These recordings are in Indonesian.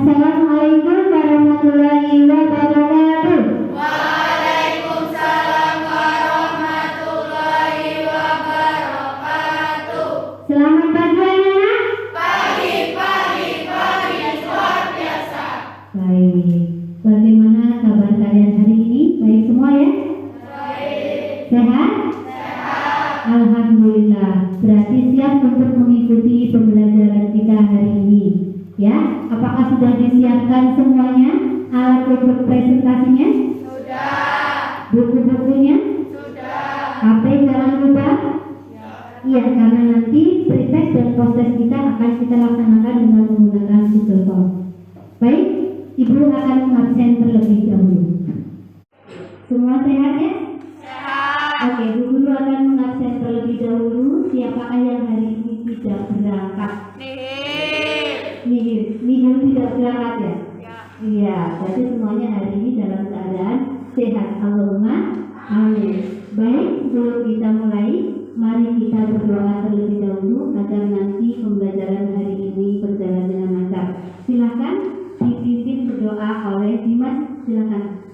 Assalamualaikum warahmatullahi wabarakatuh. Waalaikumsalam warahmatullahi wabarakatuh. Selamat pagi anak-anak. Pagi luar biasa. Baik, bagaimana kabar kalian hari ini? Baik semua ya? Baik. Sehat? Alhamdulillah. Berarti siap untuk mengikuti pembelajaran kita hari ini. Ya, apakah sudah disiapkan semuanya alat untuk presentasinya? Sudah. Buku-bukunya? Sudah. HP jangan lupa. Iya, karena nanti pretest dan proses kita akan kita laksanakan dengan menggunakan Google Form. Baik, Ibu akan mengabsen terlebih dahulu. Semua sehat ya? Sehat. Oke, Bu Guru akan mengabsen terlebih dahulu. Siapakah yang hari ini tidak berangkat? Nihil tidak berangkat ya? Iya, jadi semuanya hari ini dalam keadaan sehat. Allahumma amin. Baik, sebelum kita mulai, mari kita berdoa terlebih dahulu agar nanti pembelajaran hari ini berjalan dengan lancar. Silakan dipimpin berdoa oleh Dimas. Silakan.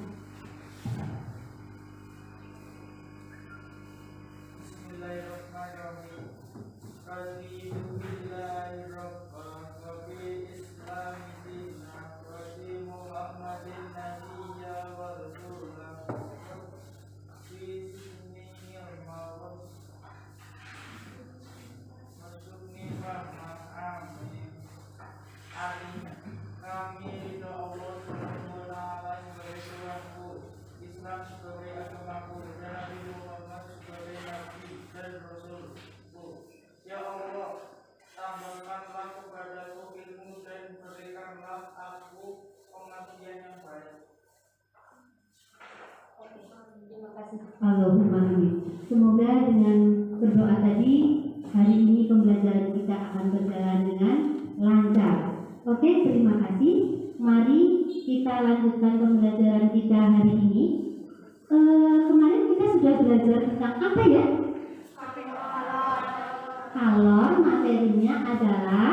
Allahumma amin. Semoga dengan berdoa tadi hari ini pembelajaran kita akan berjalan dengan lancar. Oke, terima kasih. Mari kita lanjutkan pembelajaran kita hari ini. Kemarin kita sudah belajar tentang apa ya? Kalor, materinya adalah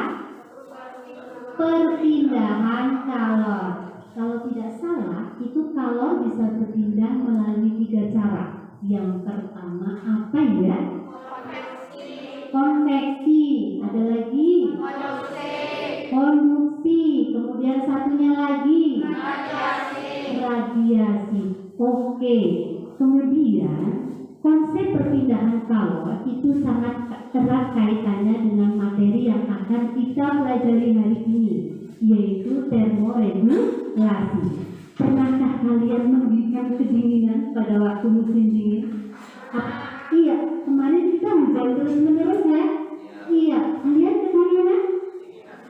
perpindahan kalor. Kalau tidak salah, itu kalor bisa berpindah melalui 3 cara. Yang pertama apa ya? Konveksi. Ada lagi? Konduksi. Kemudian satunya lagi? Radiasi. Oke. Kemudian konsep perpindahan kalor itu sangat erat kaitannya dengan materi yang akan kita pelajari hari ini, yaitu termoregulasi. Pernahkah kalian menggigit kedinginan pada waktu musim dingin? Iya, kemarin kita hujan terus menerus ya? Iya, kalian kedinginan?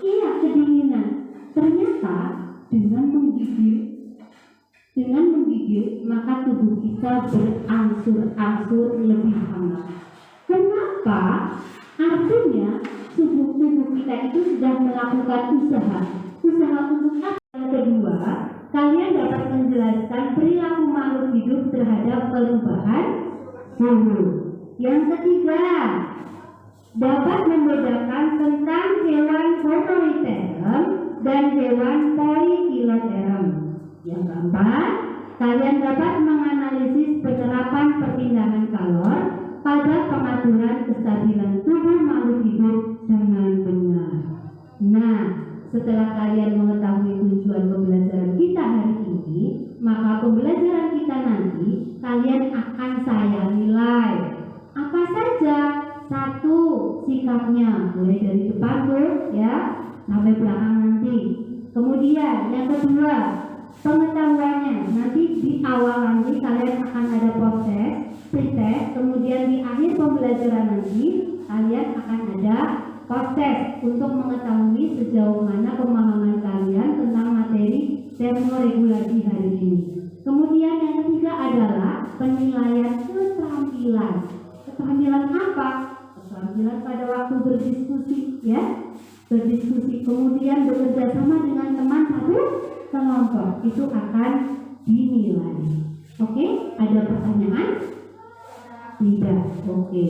Iya, kedinginan. Ternyata dengan menggigil maka tubuh kita berangsur-angsur lebih hangat. Kenapa? Artinya tubuh kita itu sudah melakukan usaha untuk apa? Yang kedua, kalian dapat menjelaskan perilaku makhluk hidup terhadap perubahan suhu. Yang ketiga, dapat membedakan tentang hewan homoiterium dan hewan poikiloterem. Yang keempat, kalian dapat menganalisis penerapan perpindahan kalor pada pengaturan kestabilan tubuh makhluk hidup dengan benar. Nah, setelah kalian mengetahui tujuan pembelajaran kita hari ini, maka pembelajaran kita nanti kalian akan saya nilai. Apa saja? 1, sikapnya, mulai dari depan tuh ya sampai belakang nanti. Kemudian yang kedua, pengetahuannya. Nanti di awal nanti kalian akan ada proses pretest, kemudian di akhir pembelajaran nanti kalian akan ada proses untuk mengetahui sejauh mana pemahaman kalian tentang materi termoregulasi hari ini. Kemudian yang ketiga adalah penilaian keterampilan. Keterampilan apa? Keterampilan pada waktu berdiskusi ya. Berdiskusi, kemudian bekerja sama dengan teman satu kelompok, itu akan dinilai. Oke, ada pertanyaan? Tidak. Oke.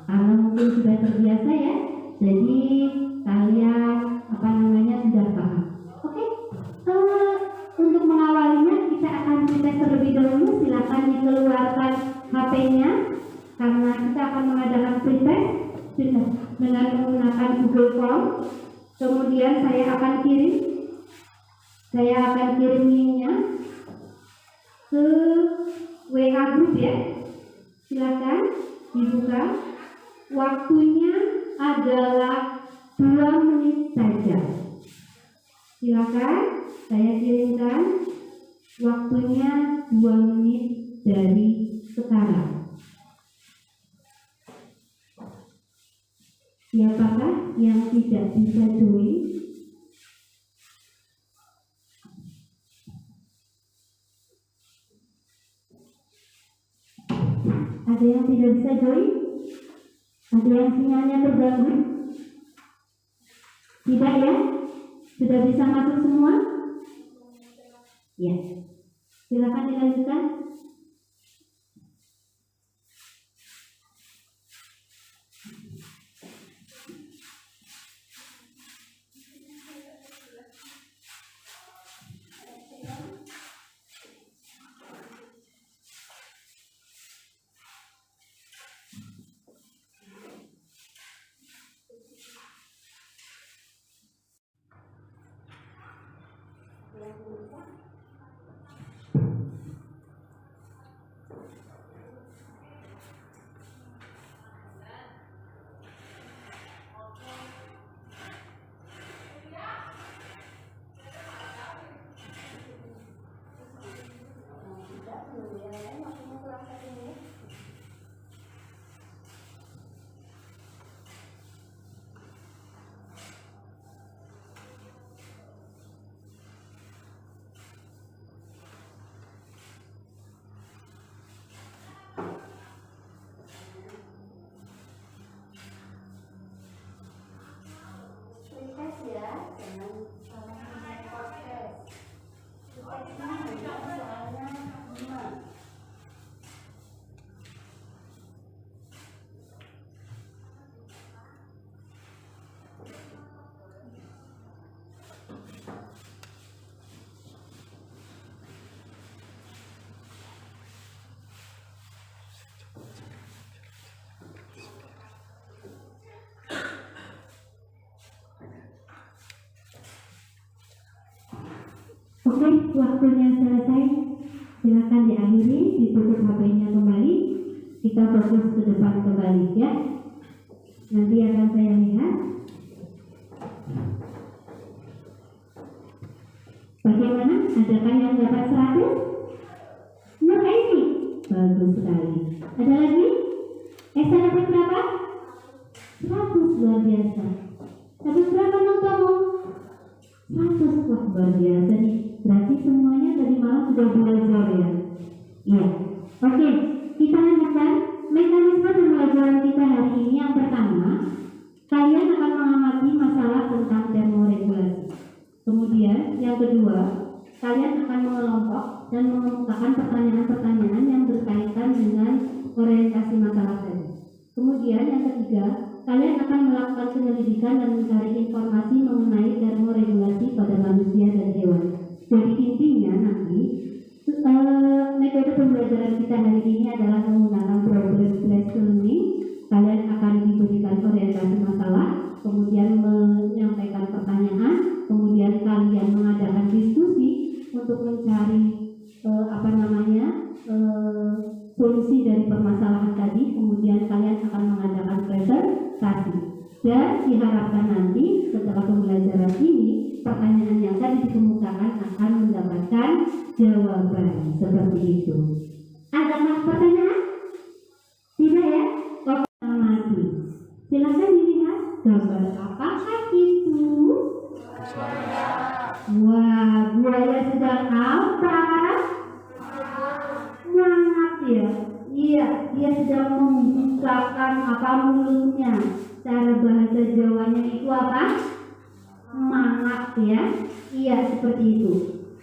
Karena mungkin sudah terbiasa ya, jadi kalian sudah paham. Oke, akan mengadakan pretest dengan menggunakan Google Form. Kemudian saya akan kirim linknya ke WA group ya. Silakan dibuka. Waktunya adalah 2 menit saja. Silakan saya kirimkan. Waktunya 2 menit dari sekarang. Siapakah yang tidak bisa join? Ada yang tidak bisa join? Ada yang sinyalnya terganggu? Tidak ya? Sudah bisa masuk semua? Ya. Silakan dilanjutkan. Oke, waktunya selesai. Silakan diakhiri, ditutup HP-nya kembali. Kita fokus ke depan kembali ya. Nanti akan saya lihat. Bagaimana? Adakah yang dapat 100? Nah ini bagus sekali. Ada lagi? Esa dapat berapa? 100, luar biasa. Dapat berapa Notomo? 100, wah luar biasa nih. Berarti semuanya tadi malam sudah belajar ya? Iya. Oke, kita lanjutkan mekanisme pembelajaran kita hari ini. Yang pertama, kalian akan mengamati masalah tentang termoregulasi. Kemudian yang kedua, kalian akan mengelompok dan mengemukakan pertanyaan-pertanyaan yang berkaitan dengan orientasi masalah tadi. Kemudian yang ketiga, kalian akan melakukan penyelidikan dan mencari informasi mengenai termoregulasi pada manusia dan hewan. Jadi intinya nanti metode pembelajaran kita hari ini adalah menggunakan problem-based learning. Kalian akan diberikan orientasi masalah, kemudian menyampaikan pertanyaan, kemudian kalian mengadakan diskusi untuk mencari solusi dari permasalahan tadi. Kemudian kalian akan mengadakan presentasi. Dan diharapkan nanti setelah pembelajaran ini, pertanyaan yang tadi dikemukakan akan mendapatkan jawaban seperti itu. Adakah pertanyaan? Tidak ya? Oke, amati. Silakan dilihat gambar apakah itu? Wah, buaya sedang apa? Mangap ya? Iya, dia sedang membukakan mulutnya. Cara bahasa Jawanya itu apa? Mangap ya? Iya, seperti itu.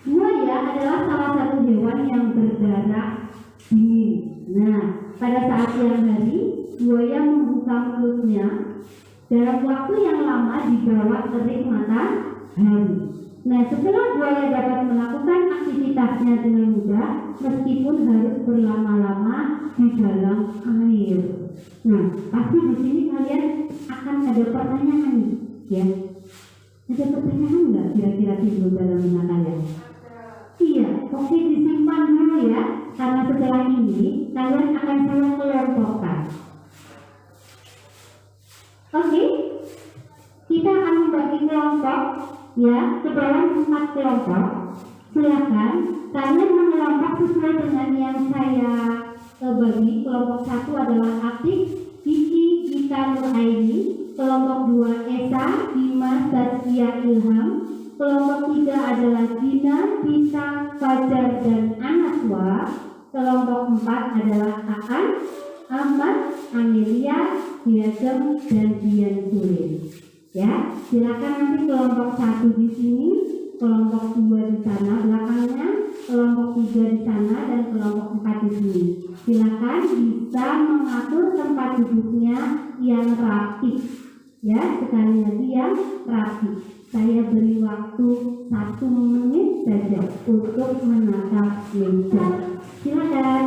Buaya adalah salah satu hewan yang berdarah dingin. Nah, pada saat siang hari, buaya membuka mulutnya dalam waktu yang lama di bawah terik matahari. Nah, setelah buaya dapat melakukan aktivitasnya dengan mudah, meskipun harus berlama-lama di dalam air. Nah, pasti di sini kalian akan ada pertanyaan, ya. Ada pertanyaan nggak kira-kira timbul dalam benak kalian? Iya, oke, disimpan dulu ya, karena setelah ini kalian akan saya kelompokkan. Oke, kita akan membagi kelompok ya ke dalam 4 kelompok. Silakan kalian mengelompok sesuai dengan yang saya bagi. Kelompok 1 adalah Atik, Kiki, Gita, Nuraini. Kelompok 2 Esa, Dimas, Saskia, Ilham. Kelompok 3 adalah Gina, Gita, Fajar, dan Anaswa. Kelompok 4 adalah Aan, Ahmad, Amelia, Diagem, dan Dian Surin. Ya, silakan nanti kelompok 1 di sini, kelompok 2 di sana belakangnya, kelompok 3 di sana, dan kelompok 4 di sini. Silakan bisa mengatur tempat duduknya yang rapi. Ya, sekali lagi yang rapi. Saya beri waktu 1 menit saja untuk menata meja. Silakan.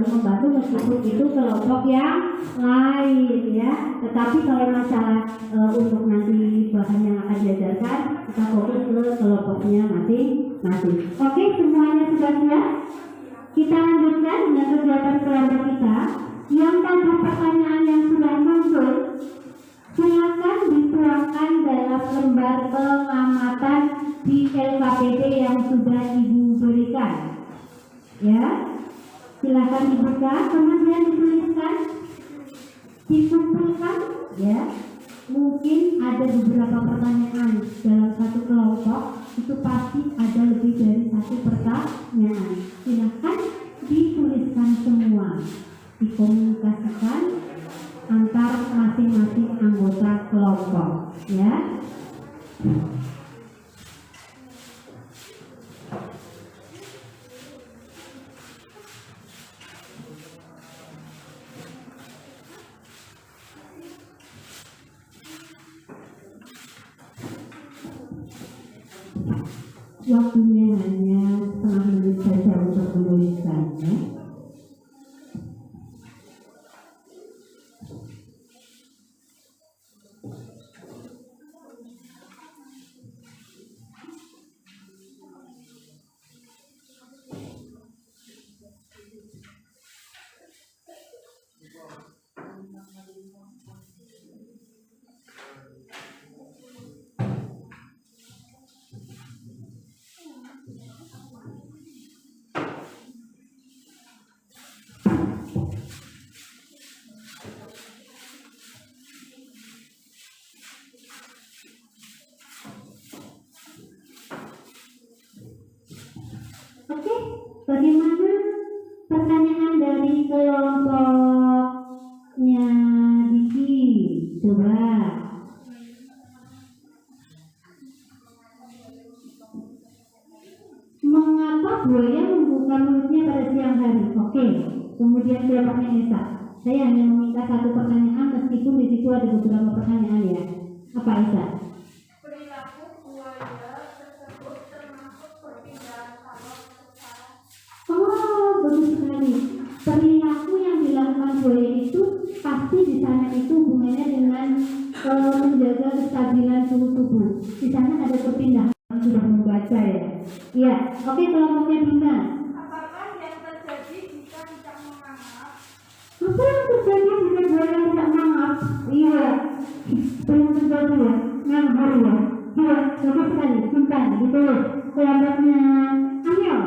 Membantu meskipun itu kelompok yang lain ya, tetapi kalau masalah untuk nanti bahan yang akan diajarkan kita fokus ke kelompoknya masing-masing. Oke, semuanya sudah siap? Kita lanjutkan dengan kegiatan kelompok kita. Yang tanda pertanyaan yang sudah muncul silakan dituangkan dalam lembar pengamatan di LKPD yang sudah Ibu berikan ya. Silakan dibuka, kemudian dituliskan, dikumpulkan ya. Mungkin ada beberapa pertanyaan dalam satu kelompok, itu pasti ada lebih dari 1 pertanyaan. Silakan dituliskan semua, dikomunikasikan antar masing-masing anggota kelompok ya. Waktunya hanya setengah menit saja untuk menuliskannya. Oke, bagaimana pertanyaan dari kelompoknya Diki? Coba. Mengapa buaya membuka mulutnya pada siang hari? Oke, kemudian kelompoknya Esa. Saya hanya meminta 1 pertanyaan meskipun di situ ada beberapa pertanyaan ya. Apa Esa? Perilaku buaya tersebut termasuk perpindahan salur secara Oh, bagus sekali. perilaku yang dilakukan buaya itu pasti di sana itu hubungannya dengan menjaga kestabilan suhu tubuh. Di sana ada perpindahan, sudah membaca ya. Iya, oke, kelompoknya Bina. Apakah yang terjadi jika tidak menganggap? Apa yang terjadi jika buaya tidak menganggap? Iya, belum terjadi ya, nganggur ya. Iya, bagus sekali, simpan gitu. Kelompoknya Amel,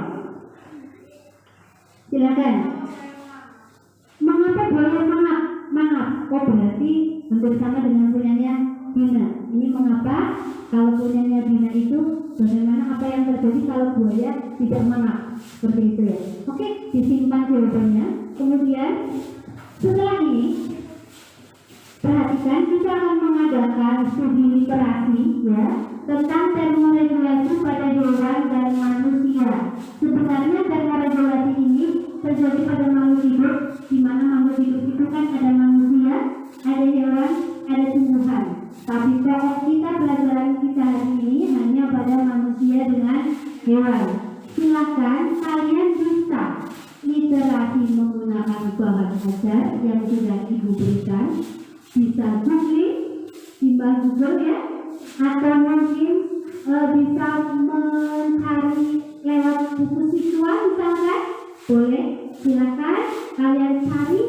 silakan. Mengapa buaya mangap? Oh, berarti hampir sama dengan punyanya Bina. Ini mengapa? Kalau punyanya Bina itu bagaimana, apa yang terjadi kalau buaya tidak mangap? Seperti itu ya. Oke, disimpan jawabannya. Kemudian setelah ini perhatikan, kita akan mengadakan studi literasi ya tentang termoregulasi pada hewan dan manusia. Sebenarnya termoregulasi ini terjadi pada makhluk hidup, di mana makhluk hidup itu kan ada manusia, ada hewan, ada tumbuhan. Tapi pokok kita pelajaran kita hari ini hanya pada manusia dengan hewan. Silakan kalian bisa literasi menggunakan bahan ajar yang sudah Ibu berikan. Bisa googling, timbang Google ya, atau mungkin bisa mencari lewat buku siswa misalkan. Boleh, silakan kalian cari,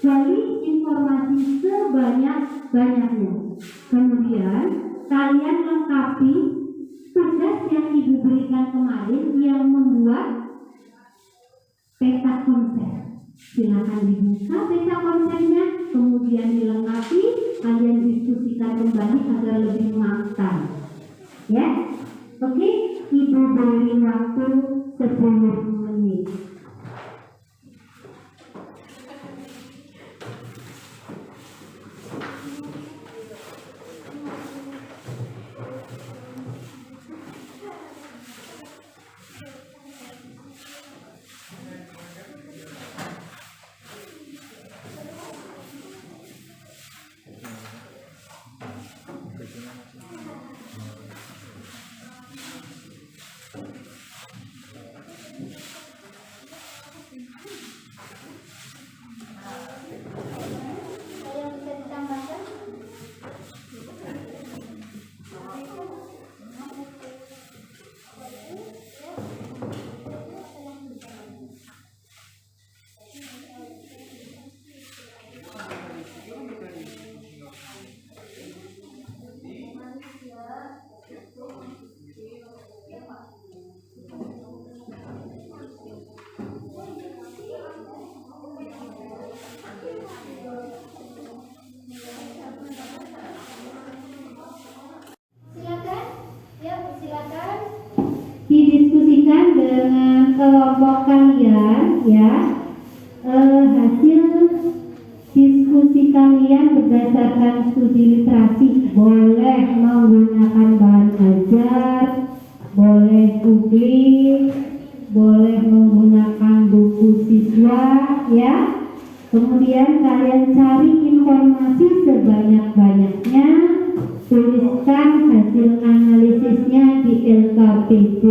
gali informasi sebanyak-banyaknya. Kemudian kalian lengkapi tugas yang Ibu berikan kemarin yang membuat peta konsep. Silakan dibuka peta konsepnya, kemudian dilengkapi, kalian diskusikan kembali agar lebih matang. Ya, oke, Ibu beri waktu 10 menit. Didiskusikan dengan kelompok kalian ya, hasil diskusi kalian berdasarkan studi literasi. Boleh menggunakan bahan ajar, boleh googling, boleh menggunakan buku siswa ya. Kemudian kalian cari informasi sebanyak-banyaknya, tuliskan hasil analisisnya di LKPD.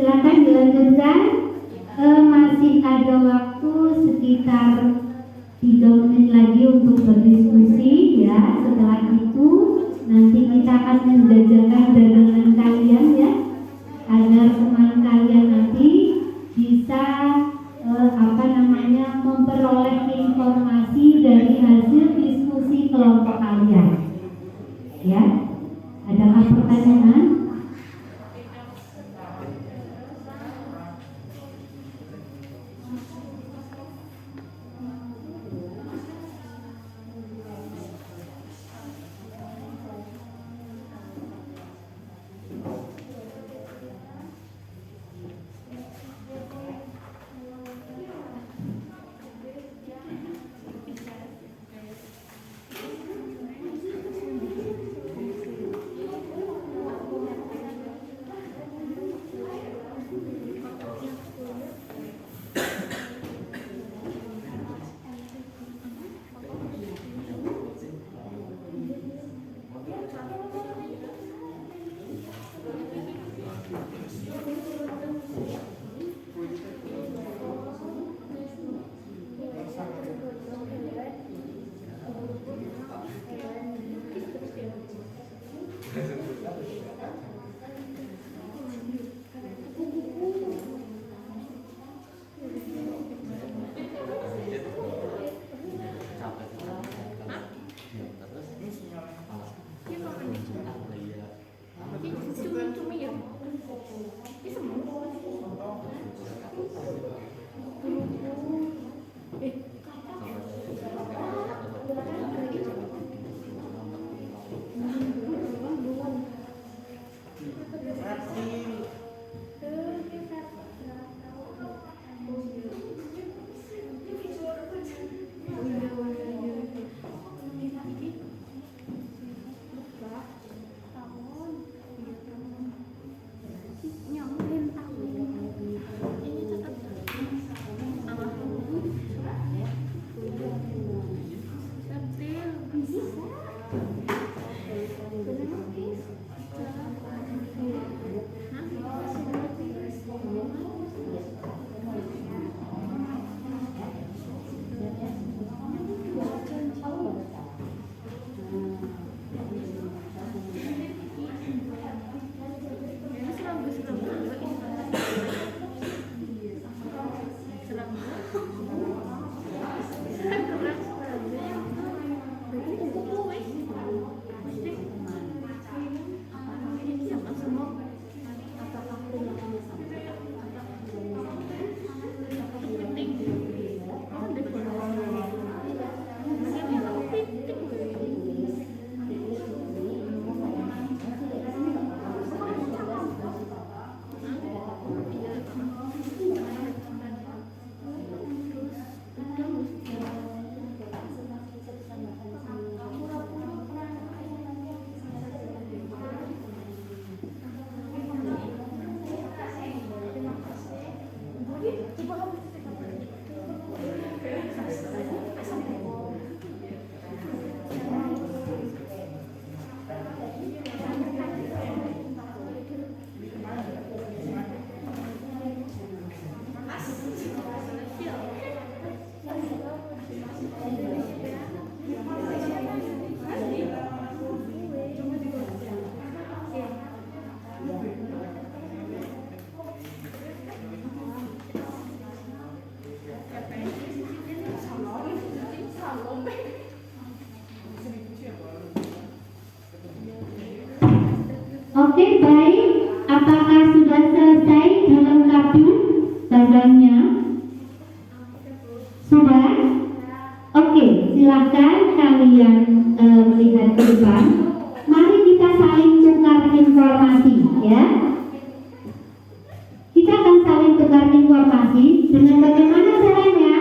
Silakan dilanjutkan. Masih ada waktu sekitar 3 menit lagi untuk berdiskusi ya. Setelah itu nanti kita akan menjajakan dagangan kalian ya, agar teman kalian nanti bisa memperoleh informasi dari hasil diskusi kelompok kalian. Ya, adakah pertanyaan? Oke, baik. Apakah sudah selesai dilengkapi dagangannya? Sudah? Oke, silakan kalian melihat ke depan. Mari kita saling tukar informasi, ya. Kita akan saling tukar informasi dengan bagaimana caranya,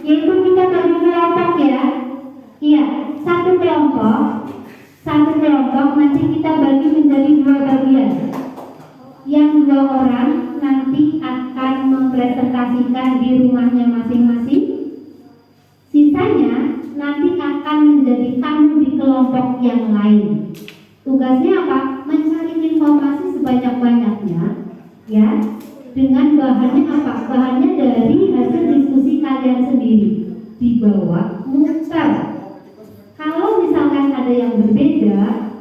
yaitu kita bagi kelompok ya. Iya, satu kelompok nanti kita bagi menjadi 2 bagian. Yang 2 orang nanti akan mempresentasikan di rumahnya masing-masing. Sisanya nanti akan menjadi tamu di kelompok yang lain. Tugasnya apa? Mencari informasi sebanyak-banyaknya, ya, bawah muter. Kalau misalkan ada yang berbeda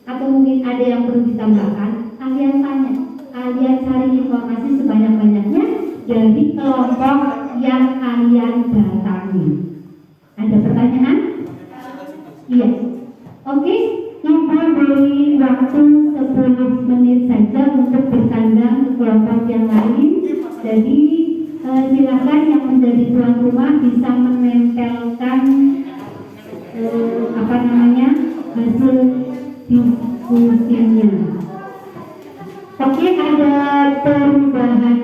atau mungkin ada yang perlu ditambahkan, kalian tanya, kalian cari informasi sebanyak-banyaknya dari kelompok yang kalian datangi. Ada pertanyaan? Iya. Oke, Ibu beri waktu 10 menit saja untuk bertandang ke kelompok yang lain. Jadi silakan yang menjadi tuan rumah bisa menempelkan hasil diskusinya. Oke, ada perubahan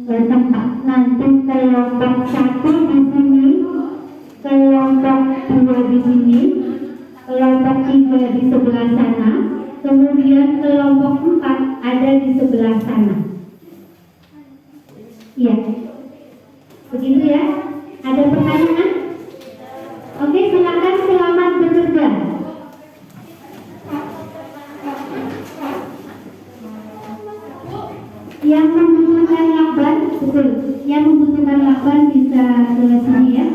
tempat. Nanti kelompok 1 di sini, kelompok 2 di sini, kelompok 3 di sebelah sana, kemudian kelompok 4 ada di sebelah sana. Iya, begitu ya. Ada pertanyaan? Oke, silakan, selamat bekerja. Yang membutuhkan lakban, betul. Yang membutuhkan lakban bisa ke sini ya.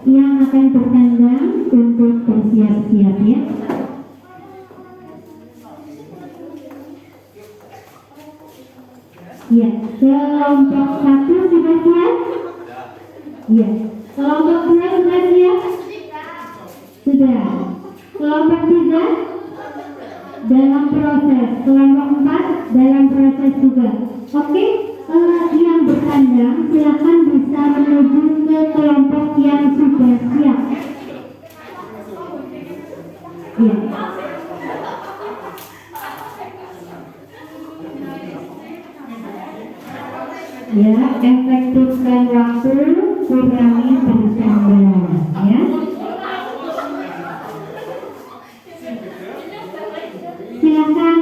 Yang akan bertandang untuk bersiap-siap ya. Ya, kelompok 1 sudah siap? Ya. Kelompok 2 sudah siap? Sudah. Kelompok 3 dalam proses, kelompok 4 dalam proses juga. Oke, yang bertandang silakan bisa menuju ke kelompok yang sudah siap. Ya. Ya, efektifkan waktu, kurangi bertambah ya. Silakan.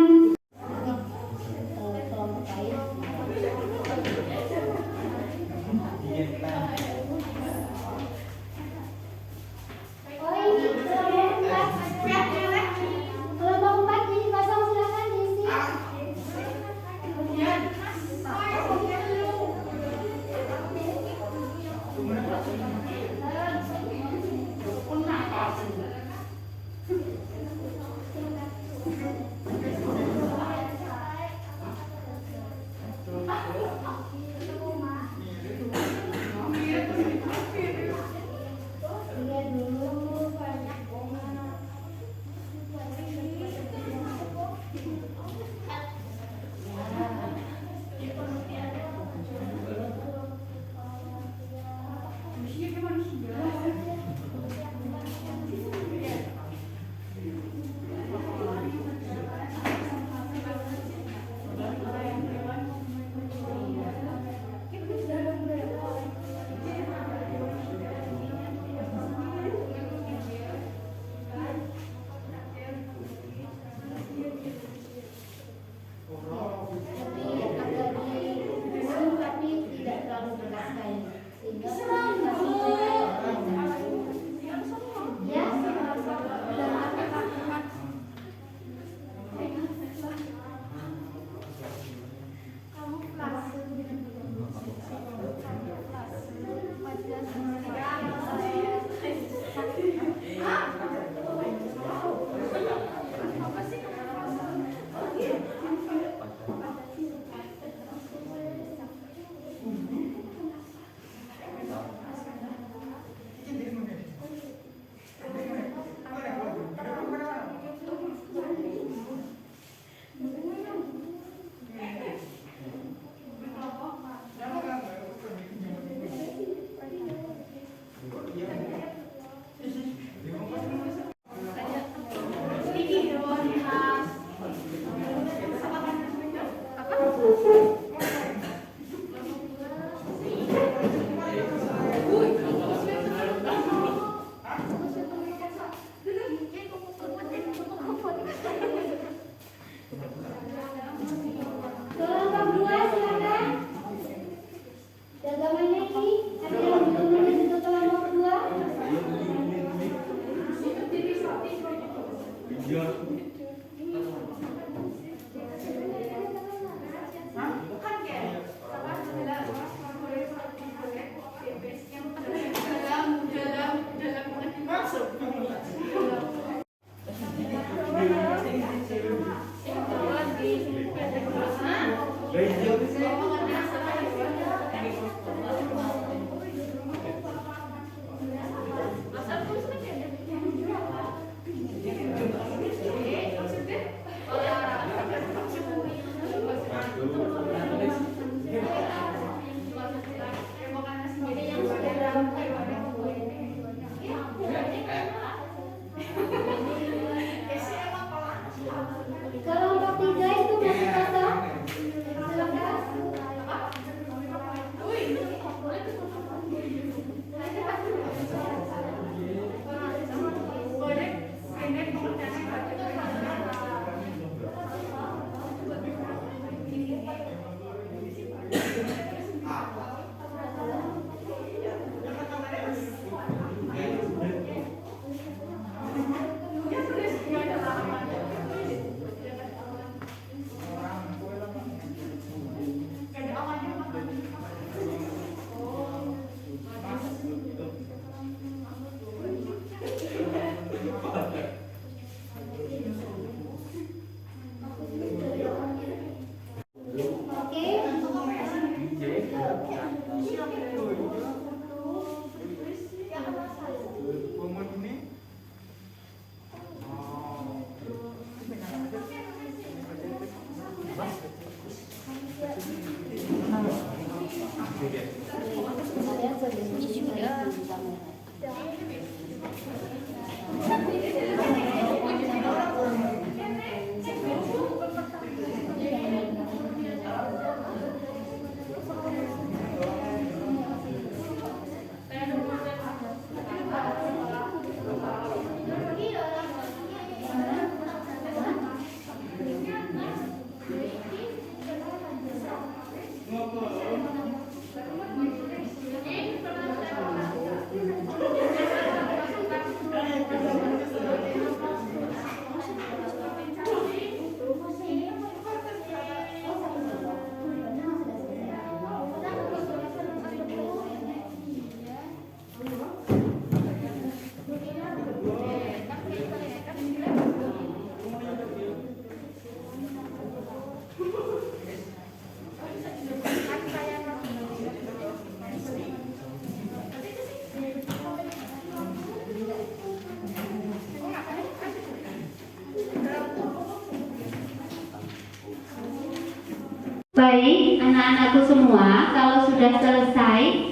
Baik, anak-anakku semua, kalau sudah selesai,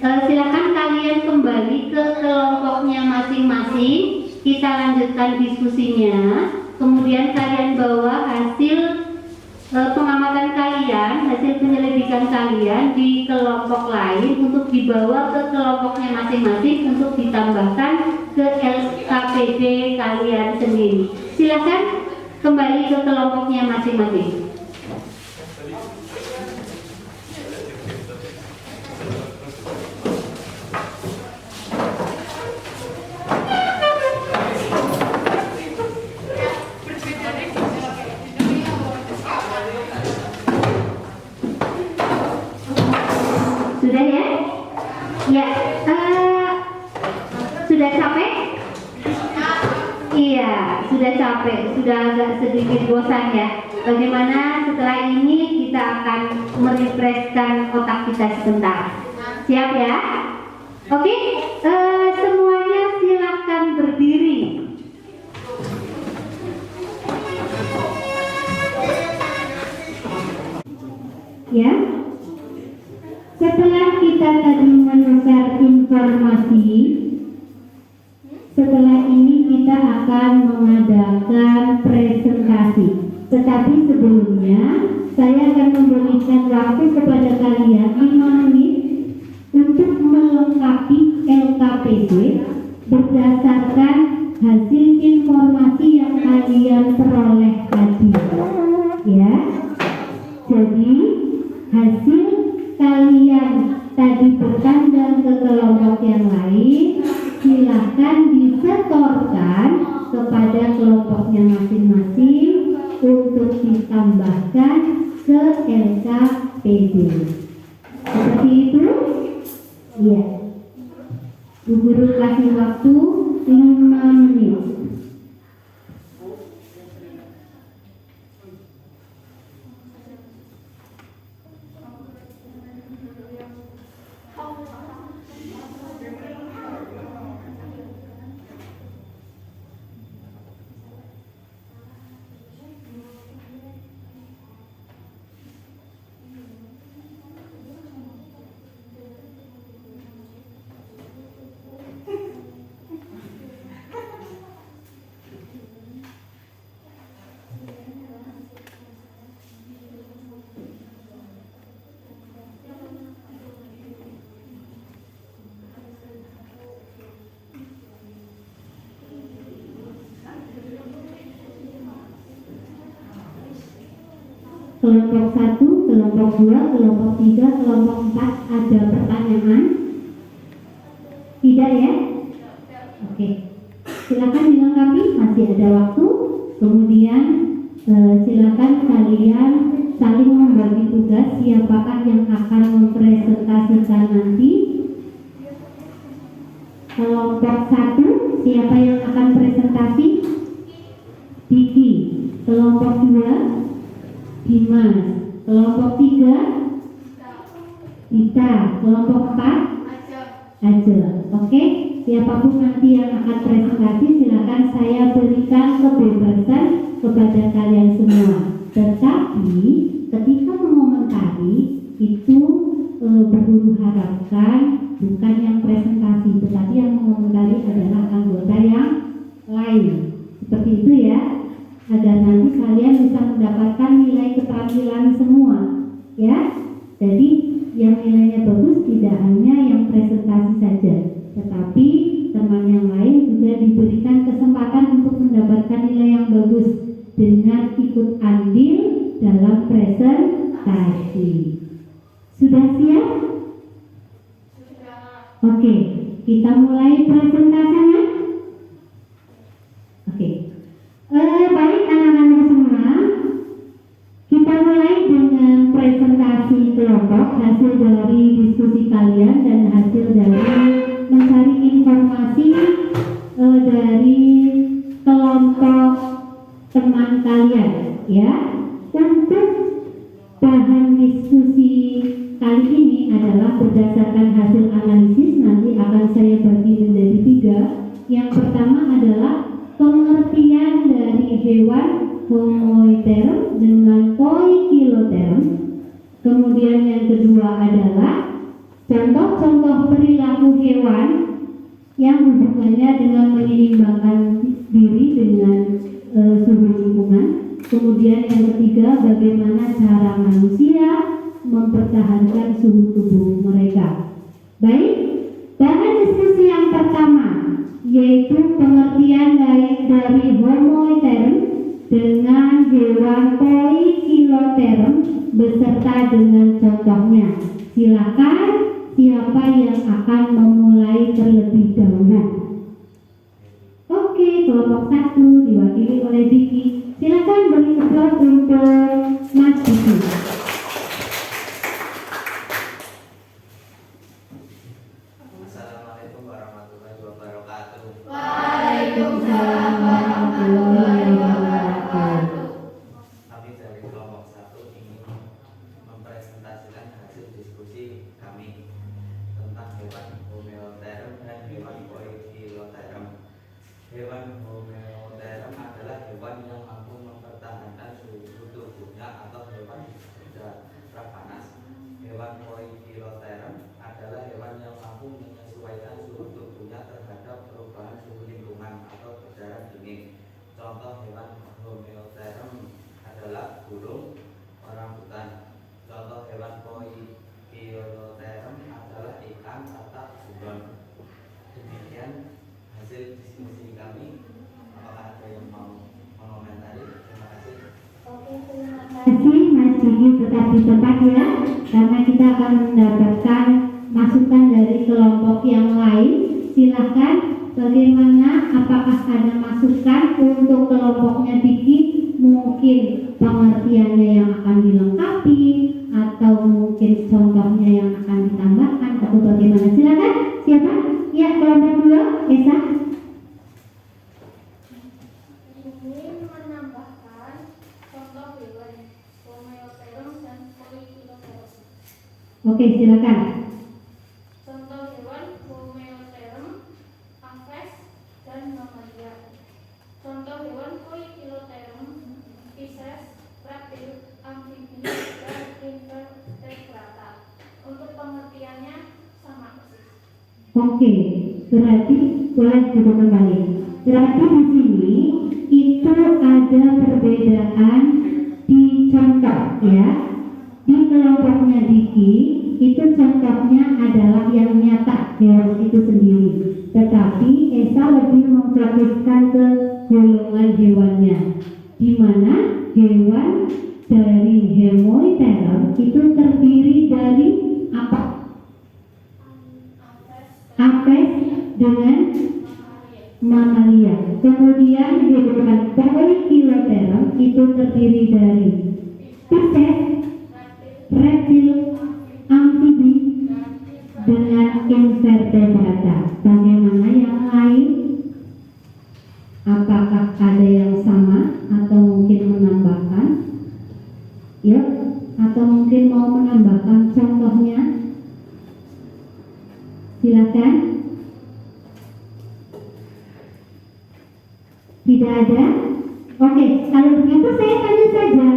silakan kalian kembali ke kelompoknya masing-masing. Kita lanjutkan diskusinya. Kemudian kalian bawa hasil pengamatan kalian, hasil penyelidikan kalian di kelompok lain untuk dibawa ke kelompoknya masing-masing untuk ditambahkan ke LKPD kalian sendiri. Silakan kembali ke kelompoknya masing-masing. Sudah ya? Ya, sudah capek? Iya, sudah capek, sudah agak sedikit bosan ya. Bagaimana setelah ini kita akan merefreshkan otak kita sebentar. Siap ya? Oke, semuanya silakan berdiri. Ya. Setelah kita tadi menukar informasi, setelah ini kita akan mengadakan presentasi. Tetapi sebelumnya, saya akan memberikan waktu kepada kalian 5 menit untuk melengkapi LKPD berdasarkan hasil informasi yang kalian peroleh tadi. Ya, jadi hasil kalian tadi bertandang ke kelompok yang lain, silahkan disetorkan kepada kelompoknya masing-masing untuk ditambahkan ke LKPD. Seperti itu? Iya. Bu Guru kasih waktu 5 menit. Kelompok 1, kelompok 2, kelompok 3, kelompok 4 ada pertanyaan? Tidak ya? Oke. Silakan dilengkapi, masih ada waktu. Kemudian silakan kalian saling membagi tugas siapakah yang akan mempresentasikan nanti. Kelompok 1, siapa yang akan presentasi? Diki. Kelompok 2, Dimas. Kelompok 3, Dita. Kelompok 4, Ajel. Oke, siapapun nanti yang akan presentasi, silakan saya berikan kebebasan kepada kalian semua. Tetapi ketika mengomentari itu Bu Guru harapkan bukan yang presentasi, tetapi yang mengomentari adalah anggota yang lain. Seperti itu ya, agar nanti kalian bisa mendapatkan nilai keterampilan semua. Ya, jadi yang nilainya bagus tidak hanya yang presentasi saja, tetapi teman yang lain juga diberikan kesempatan untuk mendapatkan nilai yang bagus dengan ikut andil dalam presentasi. Sudah siap? Oke, kita mulai presentasinya. Oke. Baik anak-anak semua, kita mulai dengan presentasi kelompok, hasil dari diskusi kalian dan hasil dari mencari informasi dari kelompok teman kalian, ya. Untuk bahan diskusi kali ini adalah berdasarkan hasil analisis, nanti akan saya bagi menjadi 3. Yang pertama adalah pengertian dari hewan Homoitherum dengan Poikilotherum. Kemudian yang kedua adalah contoh-contoh perilaku hewan yang hubungannya dengan menyeimbangkan diri dengan suhu lingkungan. Kemudian yang ketiga, bagaimana cara manusia mempertahankan suhu tubuh mereka. Baik, bahan diskusi yang pertama yaitu pengertian dari homoiterium dengan hewan poikiloterm beserta dengan contohnya. Silakan siapa yang akan memulai terlebih dahulu. Oke, kelompok 1 diwakili oleh Diki. Silakan beri aplaus untuk Mas Diki. Assalamualaikum warahmatullahi wabarakatuh. Waalaikumsalam warahmatullahi wabarakatuh. Kami dari kelompok 1 ingin mempresentasikan hasil diskusi kami tentang hewan homeoterm dan hewan poikiloterm. Hewan homeoterm adalah hewan yang mampu mempertahankan suhu tubuhnya atau hewan berdarah panas. Hewan poikiloterm adalah hewan yang mampu menyesuaikan suhu tubuhnya terhadap perubahan suhu lingkungan atau berdarah dingin. Contoh hewan homeoterm adalah burung, orangutan. Contoh hewan poikiloterm adalah ikan, katak, buron. Demikian hasil diskusi kami. Apakah ada yang mau mengomentari? Terima kasih. Terima kasih Mas Diki, tetap di tempat ya, karena kita akan mendapatkan masukan dari kelompok yang lain. Silahkan, bagaimana, apakah ada masukan untuk kelompoknya Diki? Mungkin pengertiannya yang akan dilengkapi, atau mungkin contohnya yang akan ditambahkan, atau bagaimana? Silakan, siapa? Ya, kelompok 2, Esa. Ingin menambahkan contoh hewan homeoterm dan poikiloterm. Oke, silakan. Contoh hewan homeoterm, apes dan mamalia. Contoh hewan poikiloterm, pisces, reptil, amfibi, dan invertebrata. Untuk pengertiannya sama persis. Oke, berarti boleh duduk kembali. Berarti di sini itu ada perbedaan di contoh ya. Di kelompoknya Diki itu contohnya adalah yang nyata hewan itu sendiri. Tetapi Esa lebih memfokuskan ke golongan hewannya, di mana hewan dari homoiterium itu terdiri dari apa? Apes dengan mamalia. Kemudian dikatakan poikiloterm itu terdiri dari pisces, reptil, amfibi dengan invertebrata. Bagaimana yang lain? Apakah ada yang sama atau mungkin menambahkan? Ya, atau mungkin mau menambahkan contohnya? Silakan. Tidak ada? Oke, kalau begitu saya tanya saja.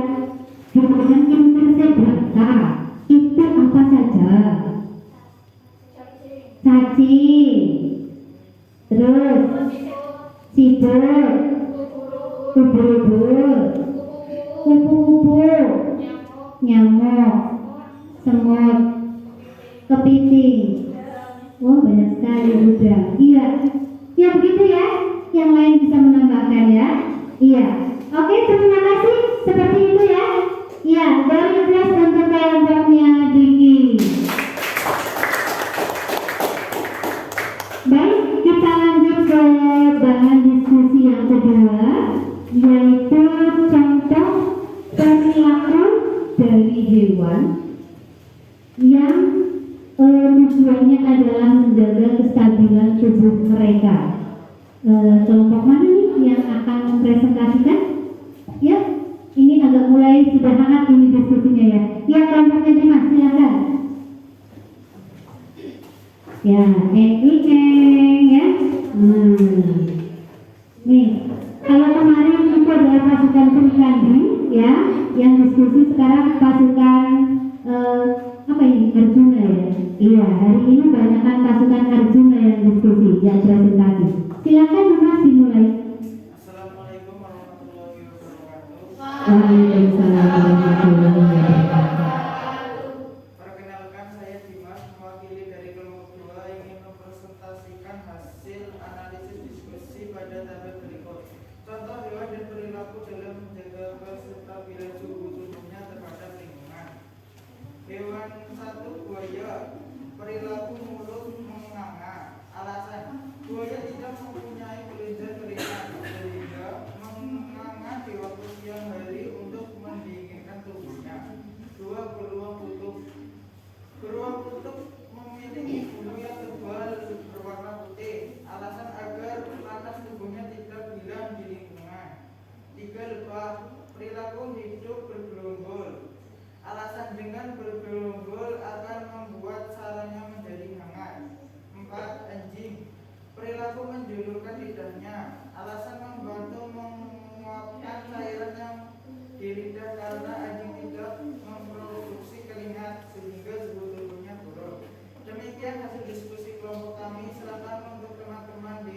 Hewan invertebrata itu apa saja? Cacing, terus siput, ubur-ubur, kupu-kupu, nyamuk, semut, kepiting. Oh, banyak sekali udah. Iya, ya begitu ya. Yang lain bisa menambahkan ya. Iya. Oke, terima kasih. Seperti itu ya. Iya, dari kelas untuk kelompoknya Diki. Baik, kita lanjut ke bahan diskusi yang kedua, yaitu contoh perilaku dari hewan yang tujuannya adalah menjaga kestabilan tubuh mereka. Kelompok mana nih yang akan mempresentasikan? Ya, ini agak mulai sudah hangat ini diskusinya ya. Ya, kelompoknya Dimas, silakan. Ya, ya. Nih, kalau kemarin itu adalah pasukan Sri Kandi ya, yang diskusi sekarang pasukan hasil analisis diskusi pada tabel berikut. Contoh hewan dan perilaku dalam menjaga kestabilan suhu tubuhnya terhadap lingkungan. Hewan 1, buaya. Perilaku mulut menganga. Alasan, buaya tidak mempunyai kelenjar keringat sehingga menganga di waktu siang hari untuk mendinginkan tubuhnya. 2, beruang kutub. Beruang kutub memiliki bulu yang tebal berwarna putih. Alasan agar panas tubuhnya tidak hilang di lingkungan. 3, lebah. Perilaku hidup bergerombol. Alasan dengan bergerombol akan membuat sarangnya menjadi hangat. 4, anjing. Perilaku menjulurkan lidahnya. Alasan membantu menguapkan cairan yang di lidah karena anjing tidak memproduksi keringat sehingga suhu tubuhnya turun. Demikian hasil diskusi kelompok kami. Silakan untuk teman-teman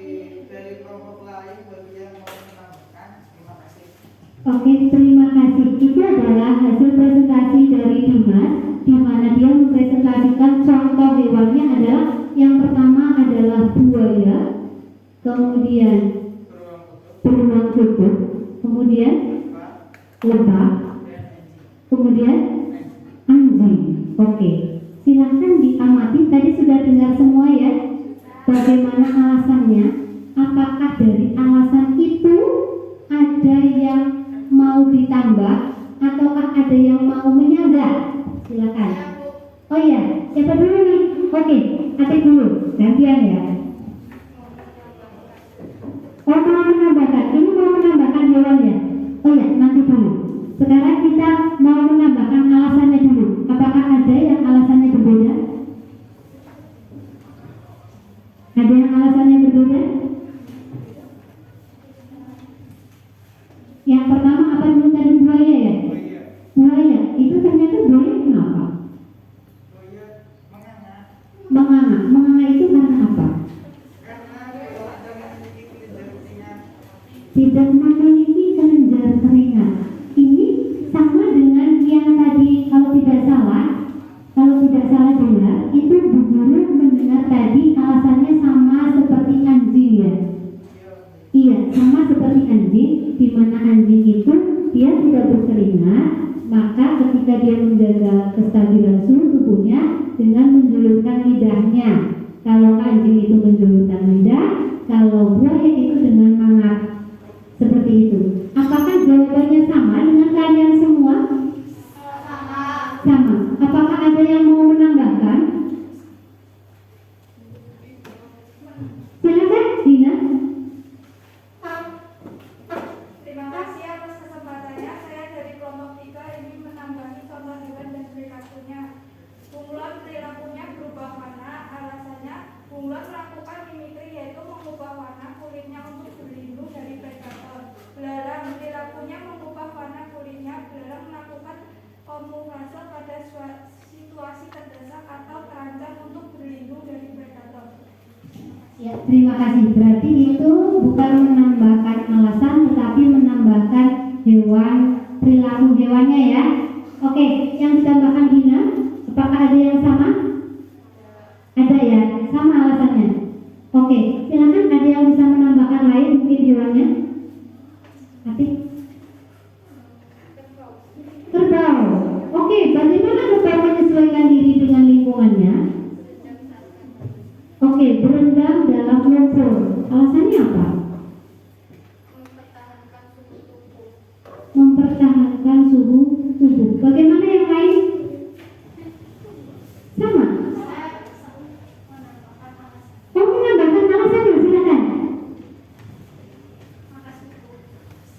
dari kelompok lain bagi yang mau menambahkan. Terima kasih. Oke, terima kasih. Itu adalah hasil presentasi dari Dimas, di mana dia mempresentasikan contoh hewannya adalah yang pertama adalah buaya, kemudian beruang kutub, kemudian lebah, kemudian anjing. Oke, silahkan diamati. Tadi sudah dengar semua ya, bagaimana alasannya. Apakah dari alasan itu ada yang mau ditambah ataukah ada yang mau menyanggah? Silakan. Oh iya, siapa dulu nih? Oke, Atik dulu, gantian ya. Oh, mau menambahkan, ini mau menambahkan hewannya. Oh ya, nanti dulu. Sekarang kita mau menambahkan alasannya dulu. Apakah ada yang alasannya berbeda? Ada yang alasannya berbeda? Yang pertama apa dulu tadi, buaya ya? Buaya, itu ternyata buaya kenapa? Buaya menganga. Menganga itu karena apa? Karena tidak memiliki kelenjar keringat. Tidak memiliki kelenjar keringat. Ini sama dengan yang tadi, kalau tidak salah dengar, itu Bu Guru mendengar tadi alasannya sama seperti anjing ya. Iya, sama seperti anjing, di mana anjing itu dia tidak berkeringat, maka ketika dia menjaga kestabilan suhu tubuhnya dengan menjulurkan lidahnya. Kalau anjing itu menjulurkan lidah, kalau buaya itu dengan mangap. Seperti itu. Apakah jawabannya sama dengan kalian semua? Sama. Apakah ada yang mau menambahkan? Silakan, Dina. Terima kasih atas kesempatannya. Saya dari kelompok 3 ingin menambahi contoh hewan dan perilakunya. Bunglon perilakunya berubah warna. Alasannya, bunglon melakukan mimikri yaitu mengubah warna kulitnya untuk berlindung dari predator. Belerang perilakunya mengubah warna kulitnya. Belerang melakukan kamuflase pada situasi terdesak atau terancam untuk berlindung dari predator. Ya, terima kasih. Berarti itu bukan menambahkan alasan, tetapi menambahkan hewan, perilaku hewannya ya. Oke, yang ditambahkan Dina, apakah ada yang sama? Ada ya, sama alasannya. Oke, silakan ada yang bisa menambahkan lain mungkin hewannya. Atik. Kerbau. Oke, bagaimana kerbau menyesuaikan diri dengan lingkungannya? Oke, berendam dalam lumpur. Alasannya apa? Mempertahankan suhu tubuh. Bagaimana yang lain? Sama? Kamu menambahkan alasannya, silakan.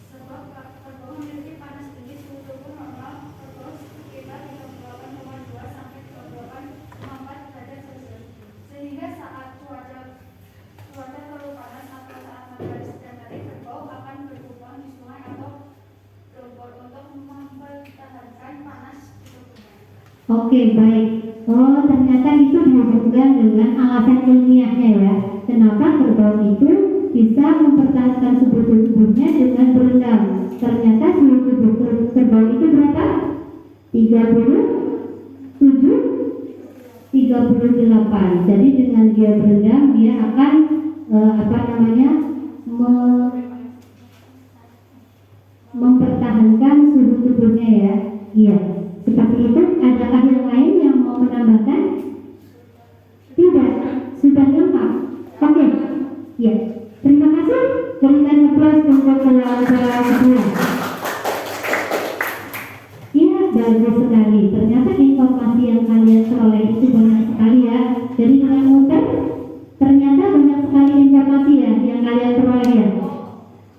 Sebab kerbau memiliki panas tinggi, suhu tubuh normal kerbau sekitar 38,2 sampai 38,4 derajat Celcius. Sehingga saat cuaca terlalu panas atau saat matahari sedang terik, kerbau akan berkubang di sungai atau lumpur untuk mempertahankan panas di tubuhnya. Oke, baik. Oh, ternyata itu dihubungkan dengan alasan ilmiahnya ya. Kenapa kerbau itu bisa mempertahankan suhu tubuhnya dengan berendam? Ternyata suhu tubuh kerbau itu berapa? 37, 38. Jadi dengan dia berendam, dia akan mempertahankan suhu tubuhnya ya. Iya, seperti itu. Adakah yang lain yang mau menambahkan? Tidak, sudah lengkap. Oke, ya. Terima kasih. Berikan aplaus untuk saudara-saudara semua. Iya, bagus sekali. Ternyata informasi yang kalian peroleh itu banyak sekali ya. Jadi kalian muter, ternyata banyak sekali informasi ya yang kalian peroleh ya.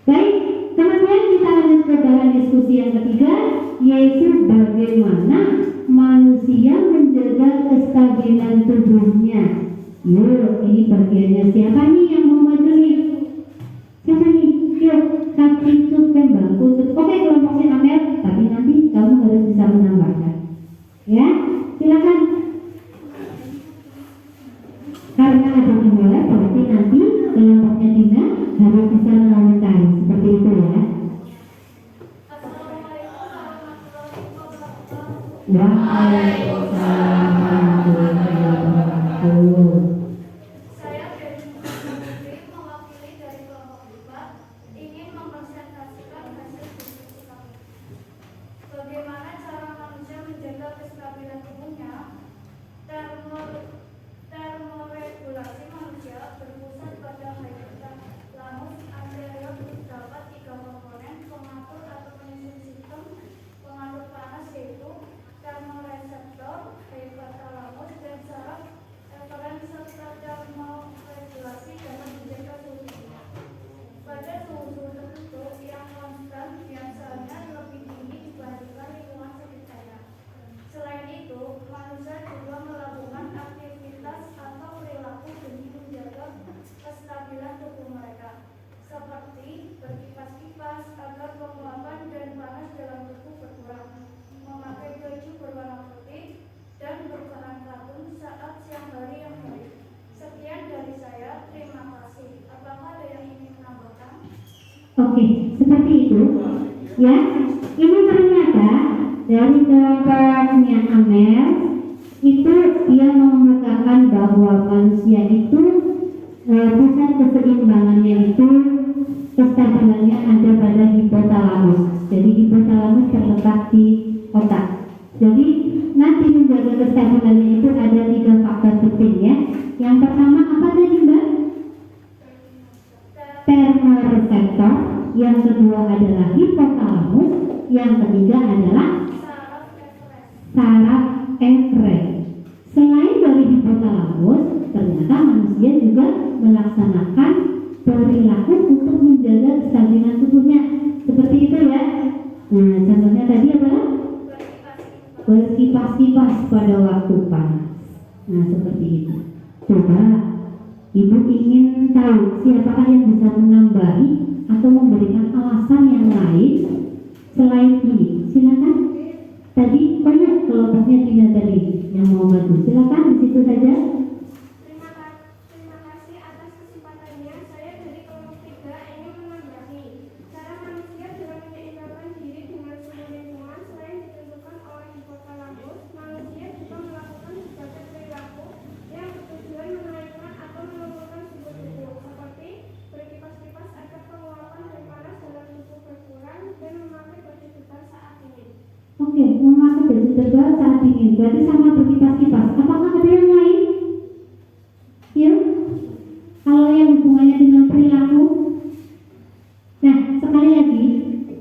Baik, kemudian kita lanjut ke dalam diskusi yang ketiga, yaitu bagaimana manusia menjaga kestabilan tubuhnya. Yuk, ini bagiannya siapa nih yang mau maju nih? Siapa nih? Yuk, substitut pembantu. Oke, kelompoknya Amel, tapi nanti kamu harus bisa menambahkan. Ya, silakan. Karena ada dimulai, berarti nanti kelompoknya Dina harus bisa mengomentari seperti itu ya. Waalaikumsalam warahmatullahi wabarakatuh. Saya Dewi mewakili dari kelompok 4 ingin mempresentasikan hasil diskusi kami. Bagaimana cara manusia menjaga kestabilan tubuhnya? Termoregulasi manusia berpusat pada hypothalamus anterior. Terdapat 3 komponen pengatur atau penyusun sistem pengatur panas, yaitu termoreseptor, hypothalamus, dan saraf eferen serta termoregulasi dalam menjaga suhu tubuh. Pada suhu tertentu yang konstan biasanya lebih tinggi dibandingkan lingkungan sekitarnya. Selain itu, manusia juga melakukan aktivitas atau perilaku demi menjaga kestabilan tubuh mereka, seperti berkipas-kipas agar penguapan dan panas dalam tubuh berkurang, memakai baju berwarna putih, dan berperan kartun saat siang hari yang baik. Sekian dari saya, terima kasih. Apakah ada yang ingin menambahkan? Oke, seperti itu. Ya, ini ternyata dari kelompoknya Amel itu dia mengemukakan bahwa manusia itu pusat keseimbangannya itu kestabilannya ada pada hipotalamus. Jadi hipotalamus terletak di otak. Jadi nanti menjaga kestabilannya itu ada 3 faktor penting ya. Yang pertama apa tadi Mbak? Termoreseptor. Yang kedua adalah hipotalamus. Yang ketiga adalah saraf eferen. Selain dari hipotalamus, ternyata manusia juga melaksanakan perilaku untuk menjaga kestabilan tubuhnya. Seperti itu ya. Nah, contohnya tadi adalah berkipas-kipas pada waktu panas. Nah, seperti itu. Coba Ibu ingin tahu siapakah yang bisa menambahi atau memberikan alasan yang lain selain ini. Silakan. Tadi banyak kelompoknya Dina tadi yang mau maju. Silakan di situ saja. Terima kasih atas kesempatannya. Saya dari kelompok 3 ingin menambahi cara manusia dalam menyeimbangkan diri dengan suhu lingkungan. Selain ditentukan oleh hipotalamus, manusia juga melakukan berbagai perilaku yang bertujuan menaikkan atau menurunkan suhu tubuh, seperti berkipas-kipas agar penguapan dan panas dalam tubuh berkurang, dan memakai baju tebal saat dingin. Oke, memakai baju tebal saat dingin. Berarti sama berkipas-kipas. Apakah ada yang lain? Ya. Kalau yang hubungannya dengan perilaku. Nah, sekali lagi,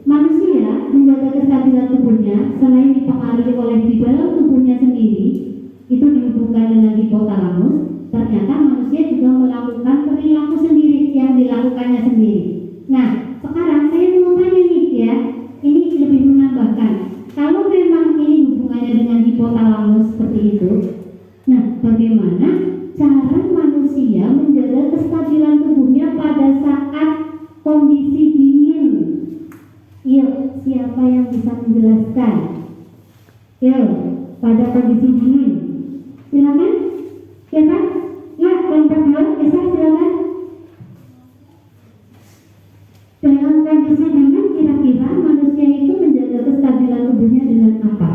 manusia menjaga kestabilan tubuhnya selain dipengaruhi oleh di dalam tubuhnya sendiri, itu dihubungkan dengan hipotalamus. Ternyata manusia juga melakukan perilaku sendiri yang dilakukannya sendiri. Nah, sekarang saya mau tanya nih ya, ini lebih menambahkan. Kalau memang ini hubungannya dengan hipotalamus seperti itu, nah bagaimana cara manusia menjaga kestabilan tubuhnya pada saat kondisi dingin? Yuk, siapa yang bisa menjelaskan? Yuk, pada kondisi dingin. Silakan. Siapa? Ya, kelompok 2, Esa, silakan. Dalam kondisi dingin kira-kira manusia itu menjaga kestabilan tubuhnya dengan apa?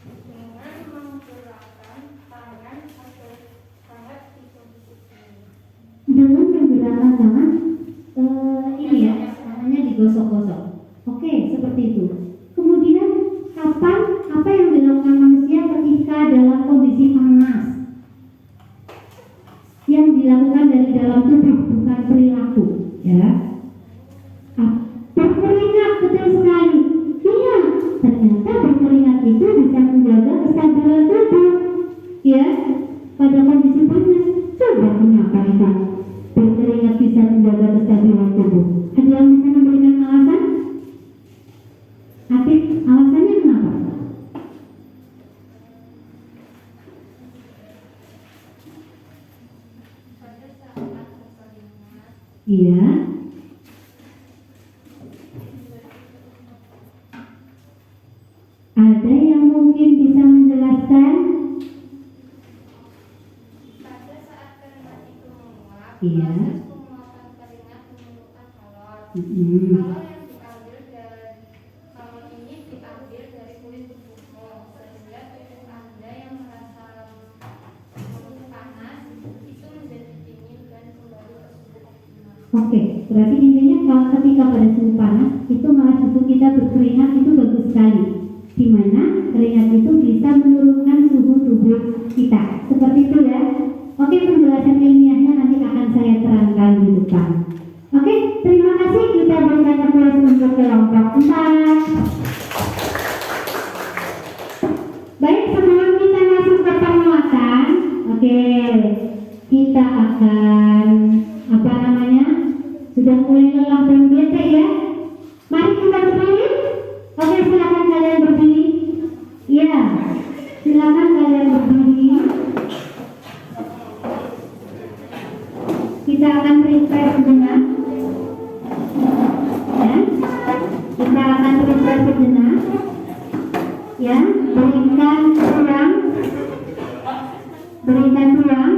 Dengan menggerakkan tangan agar hangat di kondisi dingin. digosok-gosok. Oke, seperti itu. Kemudian apa yang dilakukan manusia ketika dalam kondisi panas? Yang dilakukan dari dalam tubuh, bukan perilaku, ya. Berkeringat, betul sekali. Iya, ternyata berkeringat itu bisa menjaga kestabilan tubuh, ya. Pada kondisi panas, coba mengapa itu berkeringat bisa menjaga kestabilan tubuh? Ada yang bisa memberikan alasan? Atik, alasannya kenapa? Pada saat berkeringat, Iya. Ada yang mungkin bisa menjelaskan? pada saat keringat itu menguap, Iya. proses penguapan keringat memerlukan kalor. Mm-mm. Kalor ini diambil dari kulit tubuhmu, sehingga tubuh Anda yang merasa panas itu menjadi dingin dan kembali ke suhu optimal. Oke, berarti intinya kalau ketika pada suhu panas itu malah justru kita berkeringat itu bagus sekali, di mana keringat itu bisa menurunkan suhu tubuh kita. Seperti itu ya. Oke, penjelasan ilmiahnya nanti akan saya terangkan di depan. Oke, terima kasih. Kita berikan aplaus untuk kelompok 4. Baik, sebelum kita masuk ke penguatan, oke, kita akan sudah mulai lelah dan bete ya. Mari kita berdiri. Oke, silakan kalian berdiri. Iya, silakan kalian berdiri. Kita akan prepare sejenak. Ya, kita akan prepare sejenak. Ya, berikan ruang.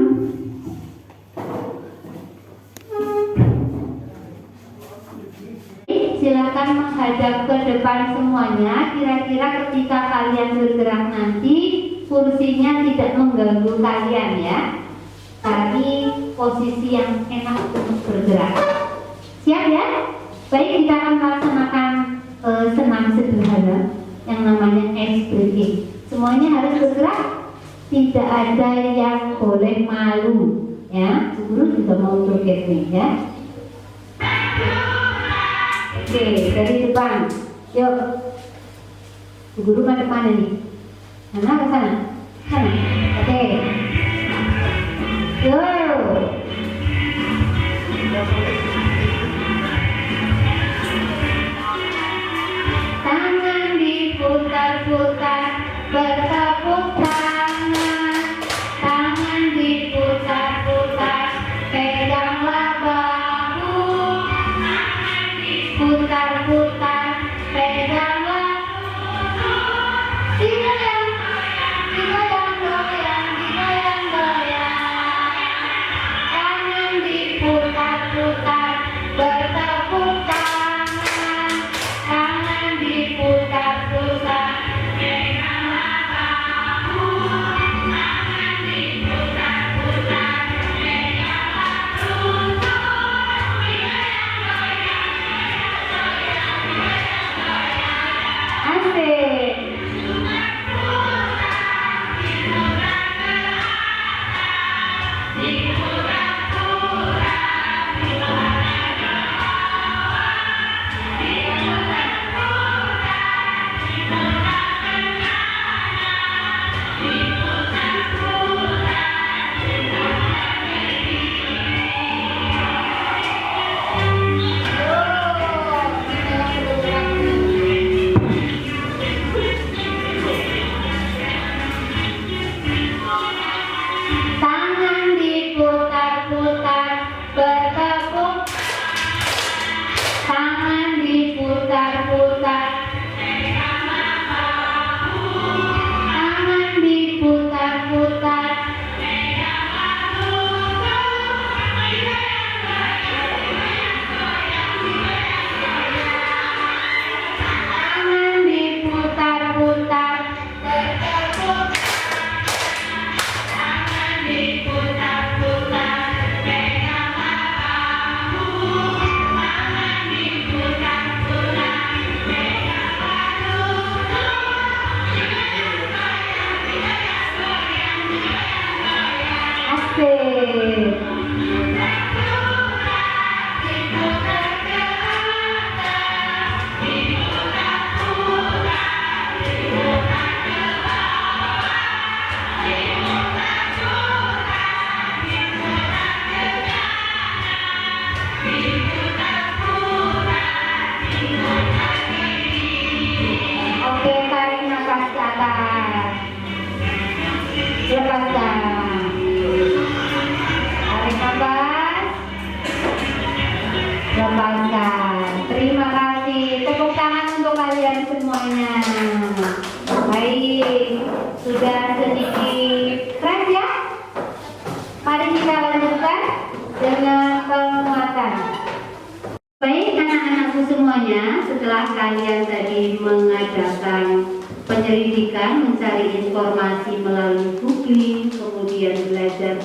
Silakan menghadap ke depan semuanya. Kira-kira ketika kalian bergerak nanti kursinya tidak mengganggu kalian ya. Cari posisi yang enak untuk bergerak. Siap ya? Baik, kita akan melaksanakan senam sederhana yang namanya ice breaking. Semuanya harus bergerak. Tidak ada yang boleh malu ya. Guru juga mau joget nih ya. Oke, dari depan. Yuk. Guru pada mana nih? Sana ke sana? Sana. Oke. Yuk. Tangan diputar-putar, bertepuk tangan. Tangan diputar-putar, peganglah bahu. Putar-putar, peganglah. Digoyang, digoyang-goyang, digoyang-goyang. Oke, tarik nafas ke atas. Lepaskan. Tarik nafas. Lepaskan. Terima kasih. Tepuk tangan untuk kalian semuanya. Baik, sudah sedikit stres ya. Mari kita lanjutkan dengan penguatan. Baik anak-anakku semuanya, setelah kalian tadi mengadakan penyelidikan, mencari informasi melalui googling, kemudian belajar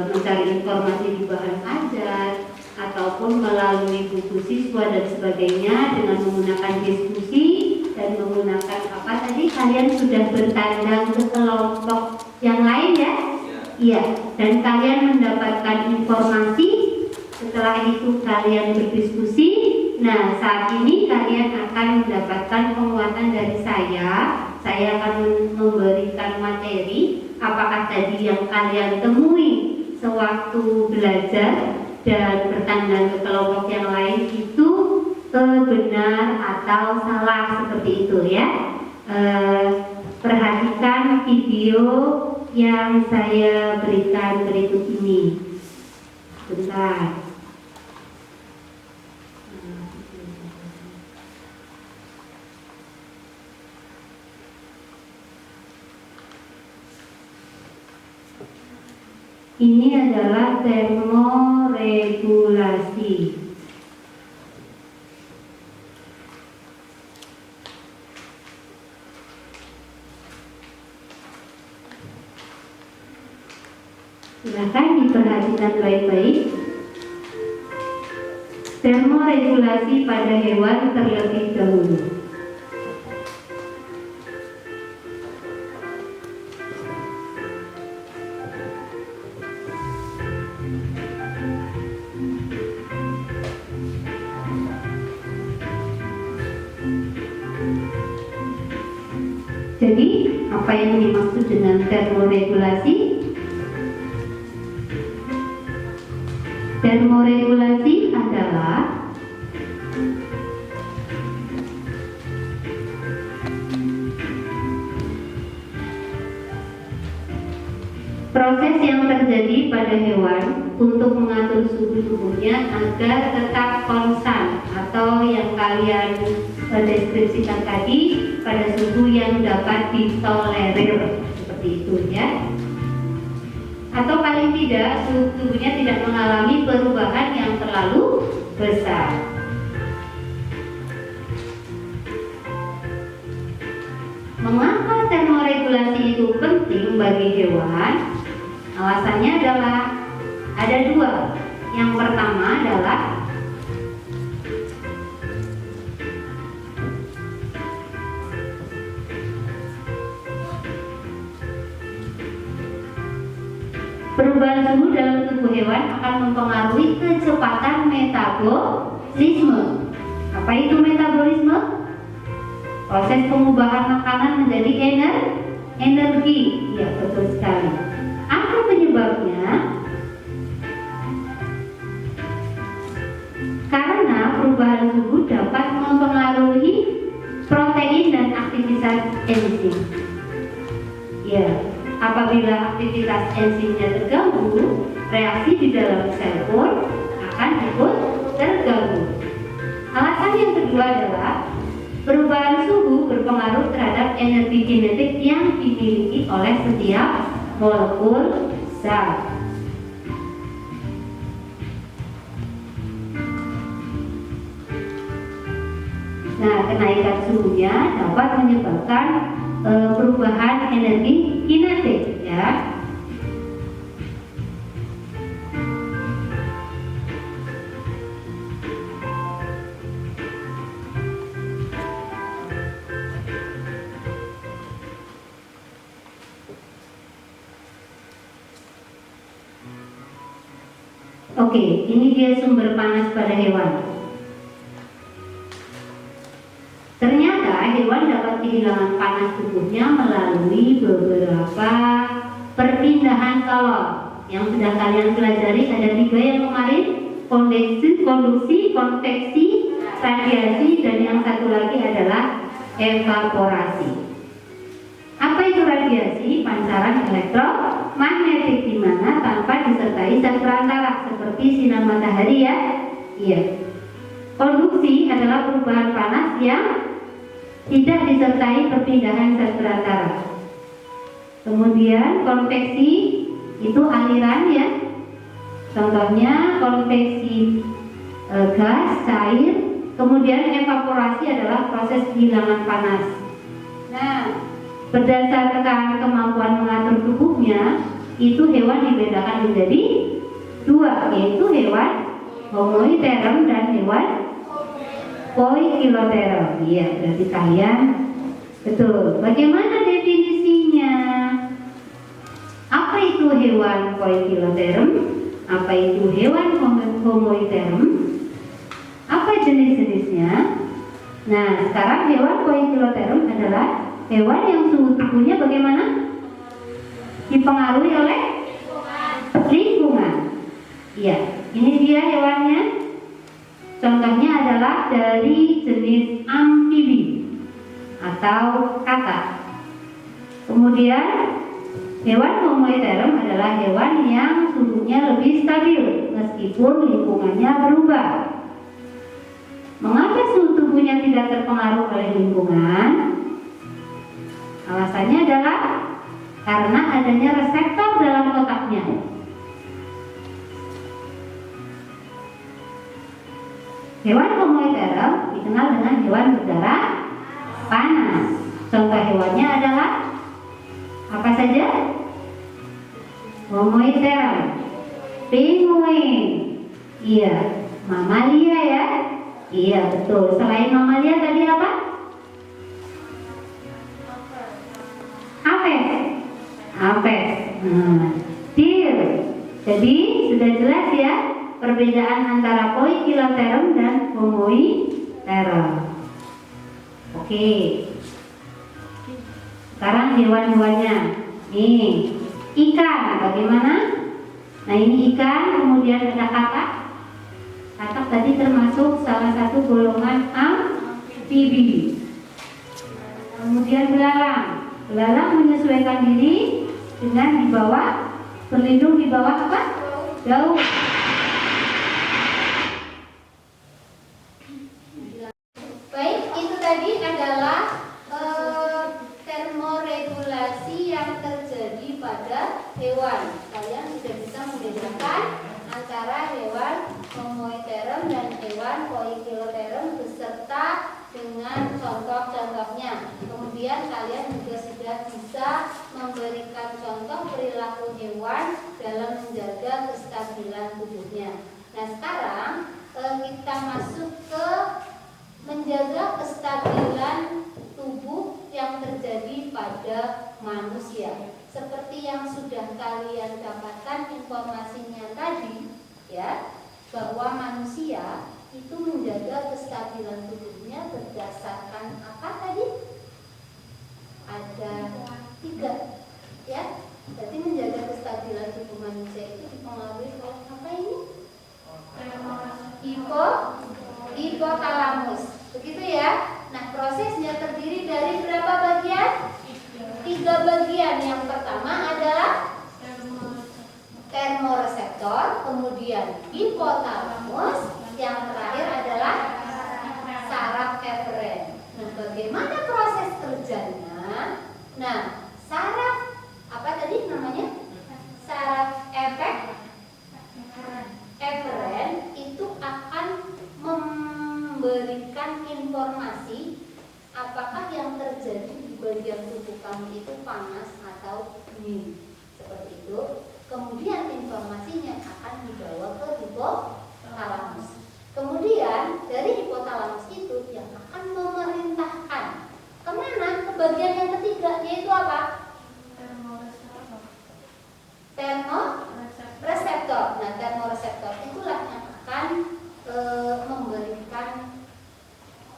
mencari informasi di bahan ajar, ataupun melalui buku siswa dan sebagainya dengan menggunakan diskusi dan menggunakan apa tadi, kalian sudah bertandang ke kelompok yang lain ya? Iya, dan kalian mendapatkan informasi. Setelah itu kalian berdiskusi. Nah, saat ini kalian akan mendapatkan penguatan dari saya. Saya akan memberikan materi apakah tadi yang kalian temui sewaktu belajar dan bertandang ke kelompok yang lain itu benar atau salah, seperti itu ya. Perhatikan video yang saya berikan berikut ini. Bentar. Ini adalah termoregulasi. Silakan diperhatikan baik-baik. Termoregulasi pada hewan terlebih dahulu. Jadi, apa yang dimaksud dengan termoregulasi? Termoregulasi adalah proses yang terjadi pada hewan untuk mengatur suhu tubuhnya agar tetap konstan atau yang kalian deskripsikan tadi pada suhu yang dapat ditolerir, seperti itu ya. Atau paling tidak suhu tubuhnya tidak mengalami perubahan yang terlalu besar. Mengapa termoregulasi itu penting bagi hewan? Alasannya adalah ada dua. Yang pertama adalah perubahan suhu dalam tubuh hewan akan mempengaruhi kecepatan metabolisme. Apa itu metabolisme? Proses pengubahan makanan menjadi energi. Ya, betul sekali. Apa penyebabnya? Karena perubahan suhu dapat mempengaruhi protein dan aktivitas enzim. Ya, apabila aktivitas enzimnya terganggu, reaksi di dalam sel pun akan ikut terganggu. Alasan yang kedua adalah perubahan suhu berpengaruh terhadap energi kinetik yang dimiliki oleh setiap molekul zat. Nah, kenaikan suhunya dapat menyebabkan perubahan energi kinetik ya. Oke, ini dia sumber panas pada hewan. Ternyata hewan dapat kehilangan panas tubuhnya melalui beberapa perpindahan kalor. Yang sudah kalian pelajari ada 3 yang kemarin. konduksi, konveksi, radiasi, dan yang satu lagi adalah evaporasi. Apa itu radiasi? Pancaran elektromagnetik di mana tanpa disertai zat perantara seperti sinar matahari ya. Iya. Konduksi adalah perubahan panas yang tidak disertai perpindahan zat perantara. Kemudian konveksi itu aliran ya. Contohnya konveksi gas, cair. Kemudian evaporasi adalah proses kehilangan panas. Nah, berdasarkan kemampuan mengatur tubuhnya, itu hewan dibedakan menjadi dua, yaitu hewan homoiotherm dan hewan poikilotherm. Iya, berarti kalian betul. Bagaimana definisinya? Apa itu hewan poikilotherm? Apa itu hewan homoiotherm? Apa jenis-jenisnya? Nah, sekarang hewan poikilotherm adalah hewan yang suhu tubuhnya bagaimana? Dipengaruhi oleh lingkungan. Iya, ini dia hewannya. Contohnya adalah dari jenis amfibi atau katak. Kemudian hewan homoiotherm adalah hewan yang suhunya lebih stabil meskipun lingkungannya berubah. Mengapa suhu tubuhnya tidak terpengaruh oleh lingkungan? Alasannya adalah karena adanya reseptor dalam otaknya. Hewan homoiotherm dikenal dengan hewan berdarah panas. Contoh hewannya adalah apa saja? Homoiotherm, penguin, iya, mamalia ya, iya betul. Selain mamalia tadi apa? Apes, deer. Jadi sudah jelas ya perbedaan antara poikilotherm dan homoiotherm. Oke. Sekarang hewan-hewannya. Nih, ikan bagaimana? Nah ini ikan, kemudian ada katak. Katak tadi termasuk salah satu golongan amfibi. Kemudian belalang. Belalang menyesuaikan diri dengan di bawah, berlindung di bawah apa? Daun. Baik, itu tadi adalah termoregulasi yang terjadi pada hewan. Kalian sudah bisa membedakan antara hewan homoiotherm dan hewan poikilotherm beserta dengan contoh-contohnya. Kemudian kalian juga sudah bisa memberikan contoh perilaku hewan dalam menjaga kestabilan tubuhnya. Nah sekarang kita masuk ke menjaga kestabilan tubuh yang terjadi pada manusia. Seperti yang sudah kalian dapatkan informasinya tadi, ya, bahwa manusia itu menjaga kestabilan tubuhnya berdasarkan apa tadi? Ada 3, ya. Berarti menjaga kestabilan tubuh manusia itu dipengaruhi oleh apa ini? Hipotalamus. Begitu ya. Nah, prosesnya terdiri dari berapa bagian? 3 bagian. Yang pertama adalah termoreseptor, kemudian hipotalamus, yang terakhir adalah saraf eferen. Nah, bagaimana proses kerjanya? Nah, saraf apa tadi namanya? Saraf eferen itu akan memberikan informasi apakah yang terjadi di bagian tubuh kamu itu panas atau dingin. Seperti itu. Kemudian informasinya akan dibawa ke hipotalamus. Kemudian dari hipotalamus itu yang akan memerintahkan kemana? Ke bagian yang ketiga, yaitu apa? Termoreseptor. Nah, termoreseptor itulah yang akan memberikan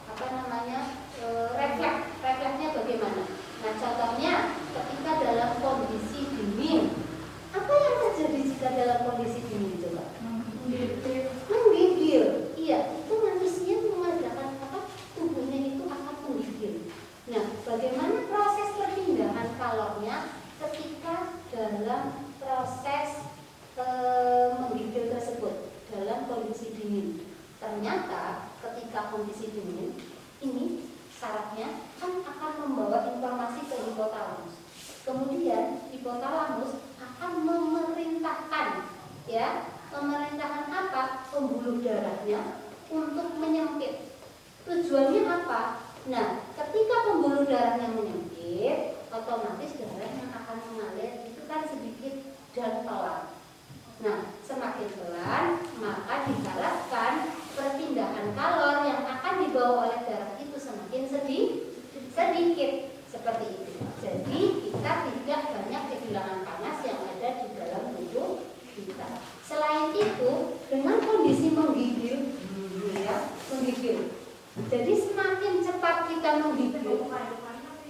apa namanya refleksnya bagaimana? Nah, contohnya ketika dalam kondisi dingin, apa yang terjadi jika dalam kondisi dingin coba? ternyata ketika kondisi dingin ini sarafnya kan akan membawa informasi ke hipotalamus. Kemudian hipotalamus akan memerintahkan apa? Pembuluh darahnya untuk menyempit. Tujuannya apa? Nah, ketika pembuluh darahnya menyempit, otomatis darah yang akan mengalir itu kan sedikit dan pelan. Nah, semakin pelan, maka diharapkan perpindahan kalor yang akan dibawa oleh darah itu semakin sedikit. Seperti itu. Jadi kita tidak banyak kehilangan panas yang ada di dalam tubuh kita. Selain itu, dengan kondisi menggigil, jadi semakin cepat kita menggigil,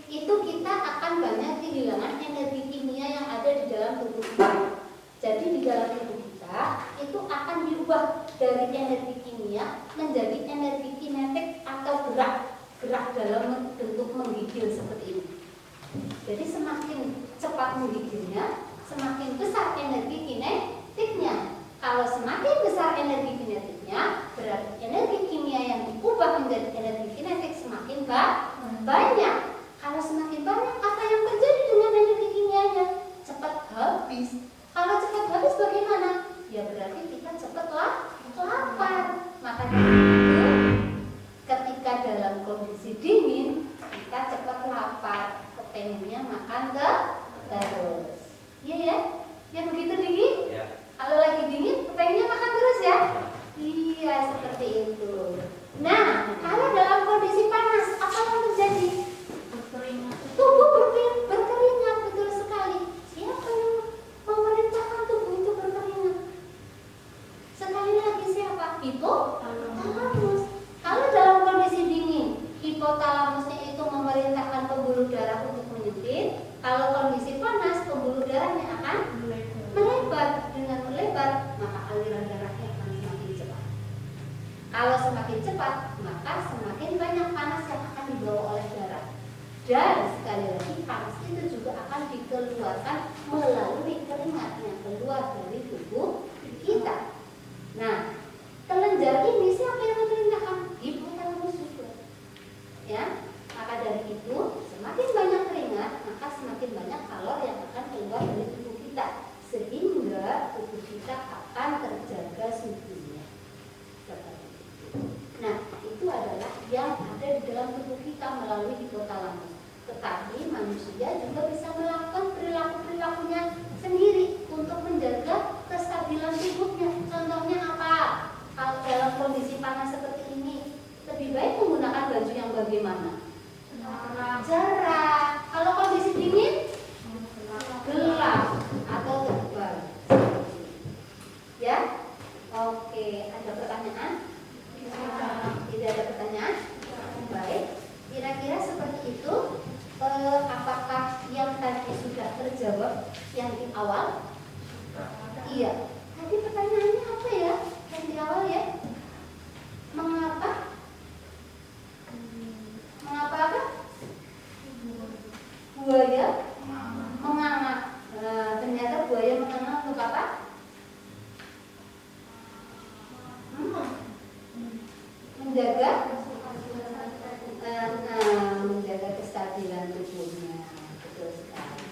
itu kita akan banyak kehilangan energi kimia yang ada di dalam tubuh kita. Jadi di dalam tubuh kita itu akan diubah dari energi kimia menjadi energi kinetik atau gerak dalam bentuk menggigil seperti ini. Jadi semakin cepat menggigilnya, semakin besar energi kinetiknya. Kalau semakin besar energi kinetiknya, berarti energi kimia yang diubah menjadi energi kinetik semakin banyak. Kalau semakin banyak, apa yang terjadi dengan energi kimianya? Cepat habis. Kalau cepat habis bagaimana? Ya berarti kita cepat lapar. Maka dari itu, ketika dalam kondisi dingin, kita cepat lapar. Kepengennya makan terus. Iya ya? Ya begitu dingin? Ya. Kalau lagi dingin, kepengennya makan terus ya? Iya, seperti itu. Nah, kalau dalam kondisi panas, apa yang terjadi? Tubuh berkeringat, betul sekali. Siapa yang memerintahkan tubuh itu berkeringat? Sekali lagi siapa? Hipotalamus. Kalau dalam kondisi dingin, hipotalamusnya itu memerintahkan pembuluh darah untuk menyempit. Kalau kondisi panas, pembuluh darahnya akan melebar. Dengan melebar, maka aliran darahnya akan semakin cepat. Kalau semakin cepat, maka semakin banyak panas yang akan dibawa oleh darah. Dan sekali lagi, panas itu juga akan dikeluarkan melalui keringat yang keluar dari tubuh kita. Nah, kelenjar ini siapa yang memerintahkan? Hipotalamus juga. Ya, maka dari itu semakin banyak keringat, maka semakin banyak kalor yang akan keluar dari tubuh kita, sehingga tubuh kita akan terjaga suhunya. Nah, itu adalah yang ada di dalam tubuh kita melalui hipotalamus. Tetapi manusia juga bisa melakukan perilaku-perilakunya sendiri untuk menjaga kestabilan tubuhnya. Contohnya apa? Kalau dalam kondisi panas seperti ini, lebih baik menggunakan baju yang bagaimana? Cerah. Kalau kondisi dingin, gelap atau tebal. Ya? Oke, ada pertanyaan? Tidak ada pertanyaan? Baik. Kira-kira seperti itu. Apakah yang tadi sudah terjawab yang di awal? Iya. Tadi pertanyaannya apa ya? Yang di awal ya? Mengapa? Mengapa apa? Buaya menganga. Ternyata buaya menganga untuk apa? Menjaga kestabilan tubuhnya. Betul sekali.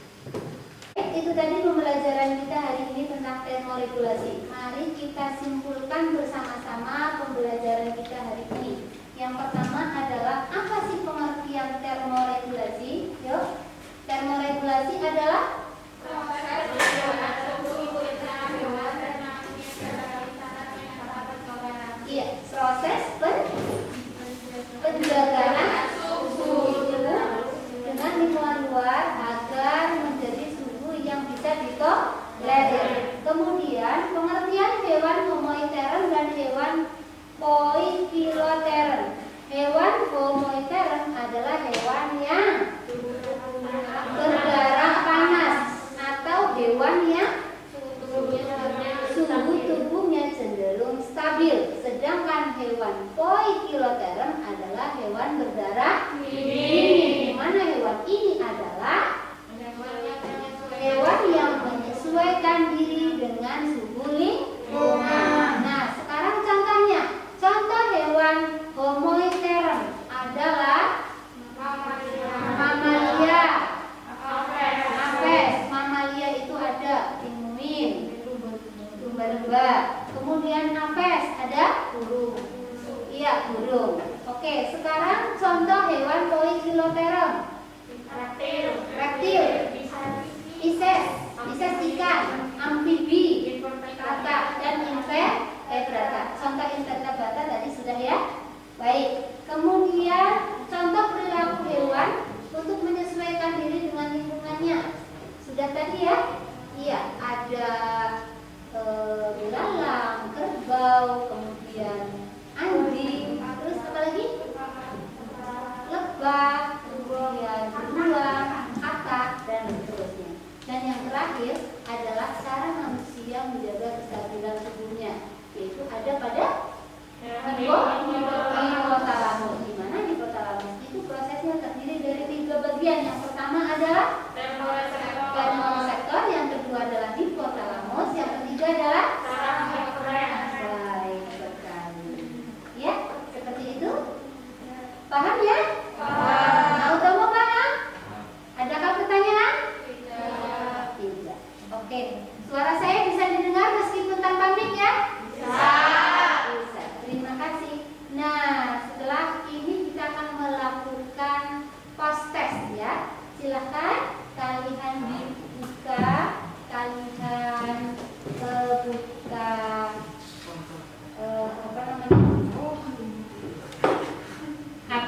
Itu tadi pembelajaran kita hari ini tentang termoregulasi. Mari kita simpulkan bersama-sama pembelajaran kita hari ini. Yang pertama adalah apa sih pengertian termoregulasi? Yuk, termoregulasi adalah proses penjagaan suhu dengan lingkungan luar agar menjadi suhu yang bisa ditolerir. Kemudian pengertian hewan homoikteren dan hewan poikiloteren. Hewan homoikteren adalah hewan yang berdarah panas atau hewan yang suhu tubuhnya cenderung stabil. Sedangkan hewan poikiloteren adalah hewan berdarah dingin. Di mana hewan ini adalah hewan yang menyesuaikan diri dengan suhu lingkungan. Nah, sekarang contohnya. Contoh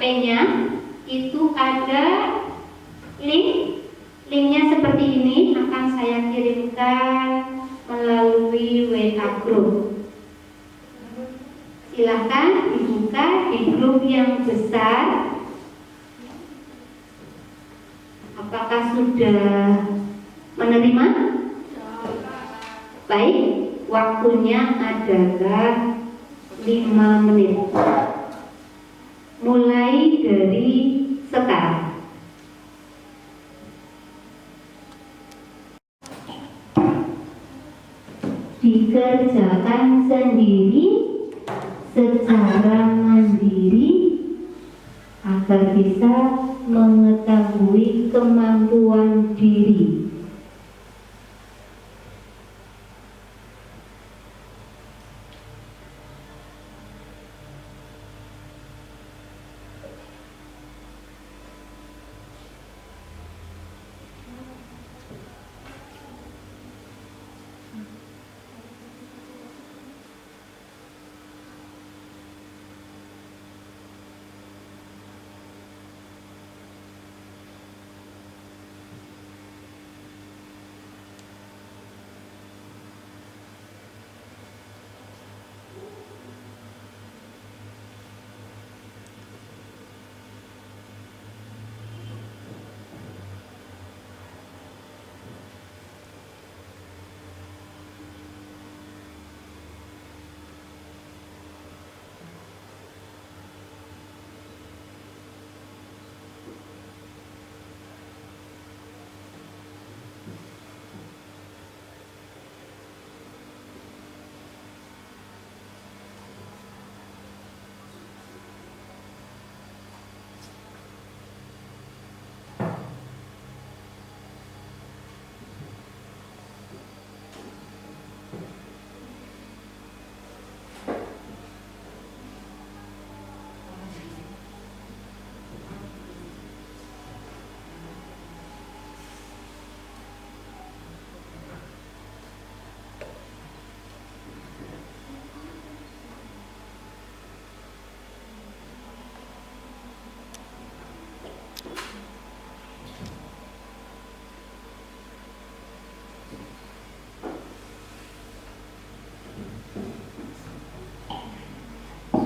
HP-nya itu ada linknya seperti ini, akan saya kirimkan melalui WA group. Silahkan dibuka di grup yang besar. Apakah sudah menerima? Baik, waktunya adalah 5 menit. Mulai dari sekarang. Dikerjakan sendiri secara mandiri agar bisa mengetahui kemampuan diri.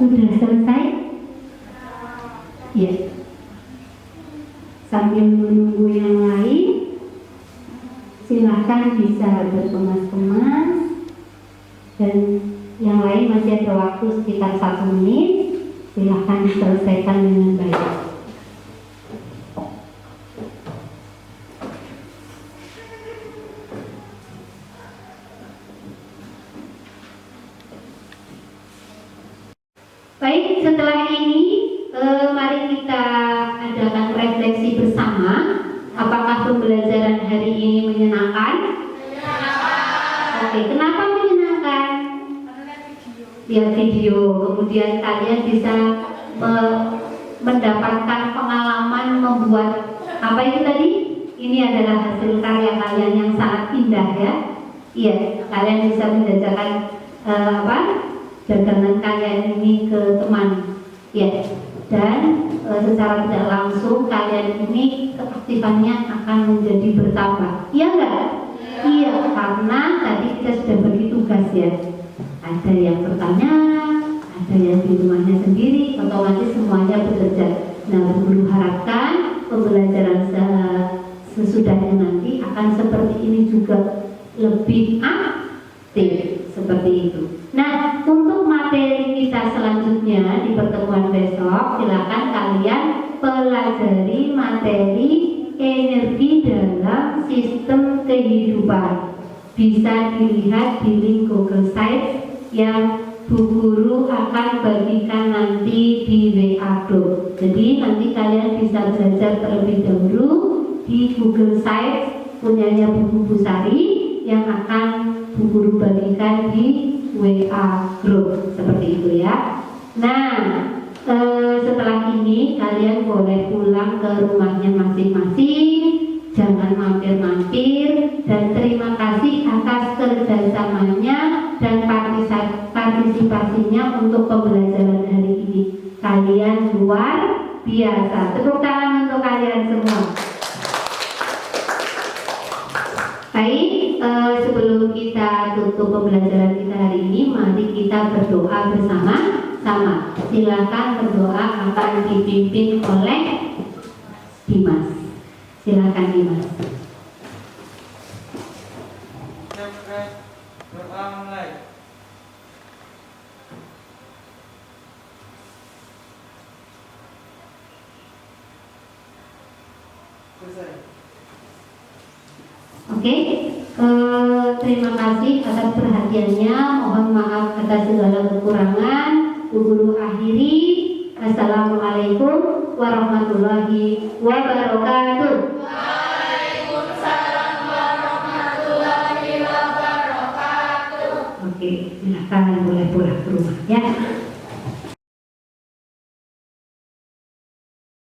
Sudah selesai? Ya. Sambil menunggu yang lain, silahkan bisa berkemas-kemas, dan yang lain masih ada waktu sekitar 1 menit. Silahkan diselesaikan dengan baik. Baik, setelah ini mari kita adakan refleksi bersama. Apakah pembelajaran hari ini menyenangkan? Menyenangkan. Oke, kenapa menyenangkan? Lihat video, kemudian kalian bisa mendapatkan pengalaman membuat apa itu tadi? Ini adalah hasil karya kalian yang sangat indah ya. Iya, kalian bisa menjajakan dagangan kalian ini ke teman ya, dan secara tidak langsung kalian ini keaktifannya akan menjadi bertambah, iya enggak? Iya, karena tadi kita sudah bagi tugas ya, ada yang bertanya, ada yang di rumahnya sendiri, otomatis semuanya bekerja. Nah, guru harapkan pembelajaran sesudahnya nanti akan seperti ini juga, lebih aktif seperti itu. Nah, untuk materi kita selanjutnya di pertemuan besok, silakan kalian pelajari materi energi dalam sistem kehidupan. Bisa dilihat di link Google Sites yang Bu Guru akan bagikan nanti di WA group. Jadi nanti kalian bisa belajar terlebih dahulu di Google Sites punyanya Bu Busari yang akan Bu Guru bagikan di WA group seperti itu ya. Nah, setelah ini kalian boleh pulang ke rumahnya masing-masing, jangan mampir-mampir, dan terima kasih atas kerjasamanya dan partisipasinya untuk pembelajaran hari ini. Kalian luar biasa. Tepuk tangan untuk kalian semua. Baik, sebelum kita tutup pembelajaran kita hari ini, mari kita berdoa bersama-sama. Silakan berdoa, akan dipimpin oleh Dimas. Silakan Dimas. Siapkan doa mulai. Selesai. Oke, terima kasih atas perhatiannya. Mohon maaf atas segala kekurangan. Guru akhiri. Assalamualaikum warahmatullahi wabarakatuh. Waalaikumsalam warahmatullahi wabarakatuh. Oke, silakan boleh pulang ke rumah ya.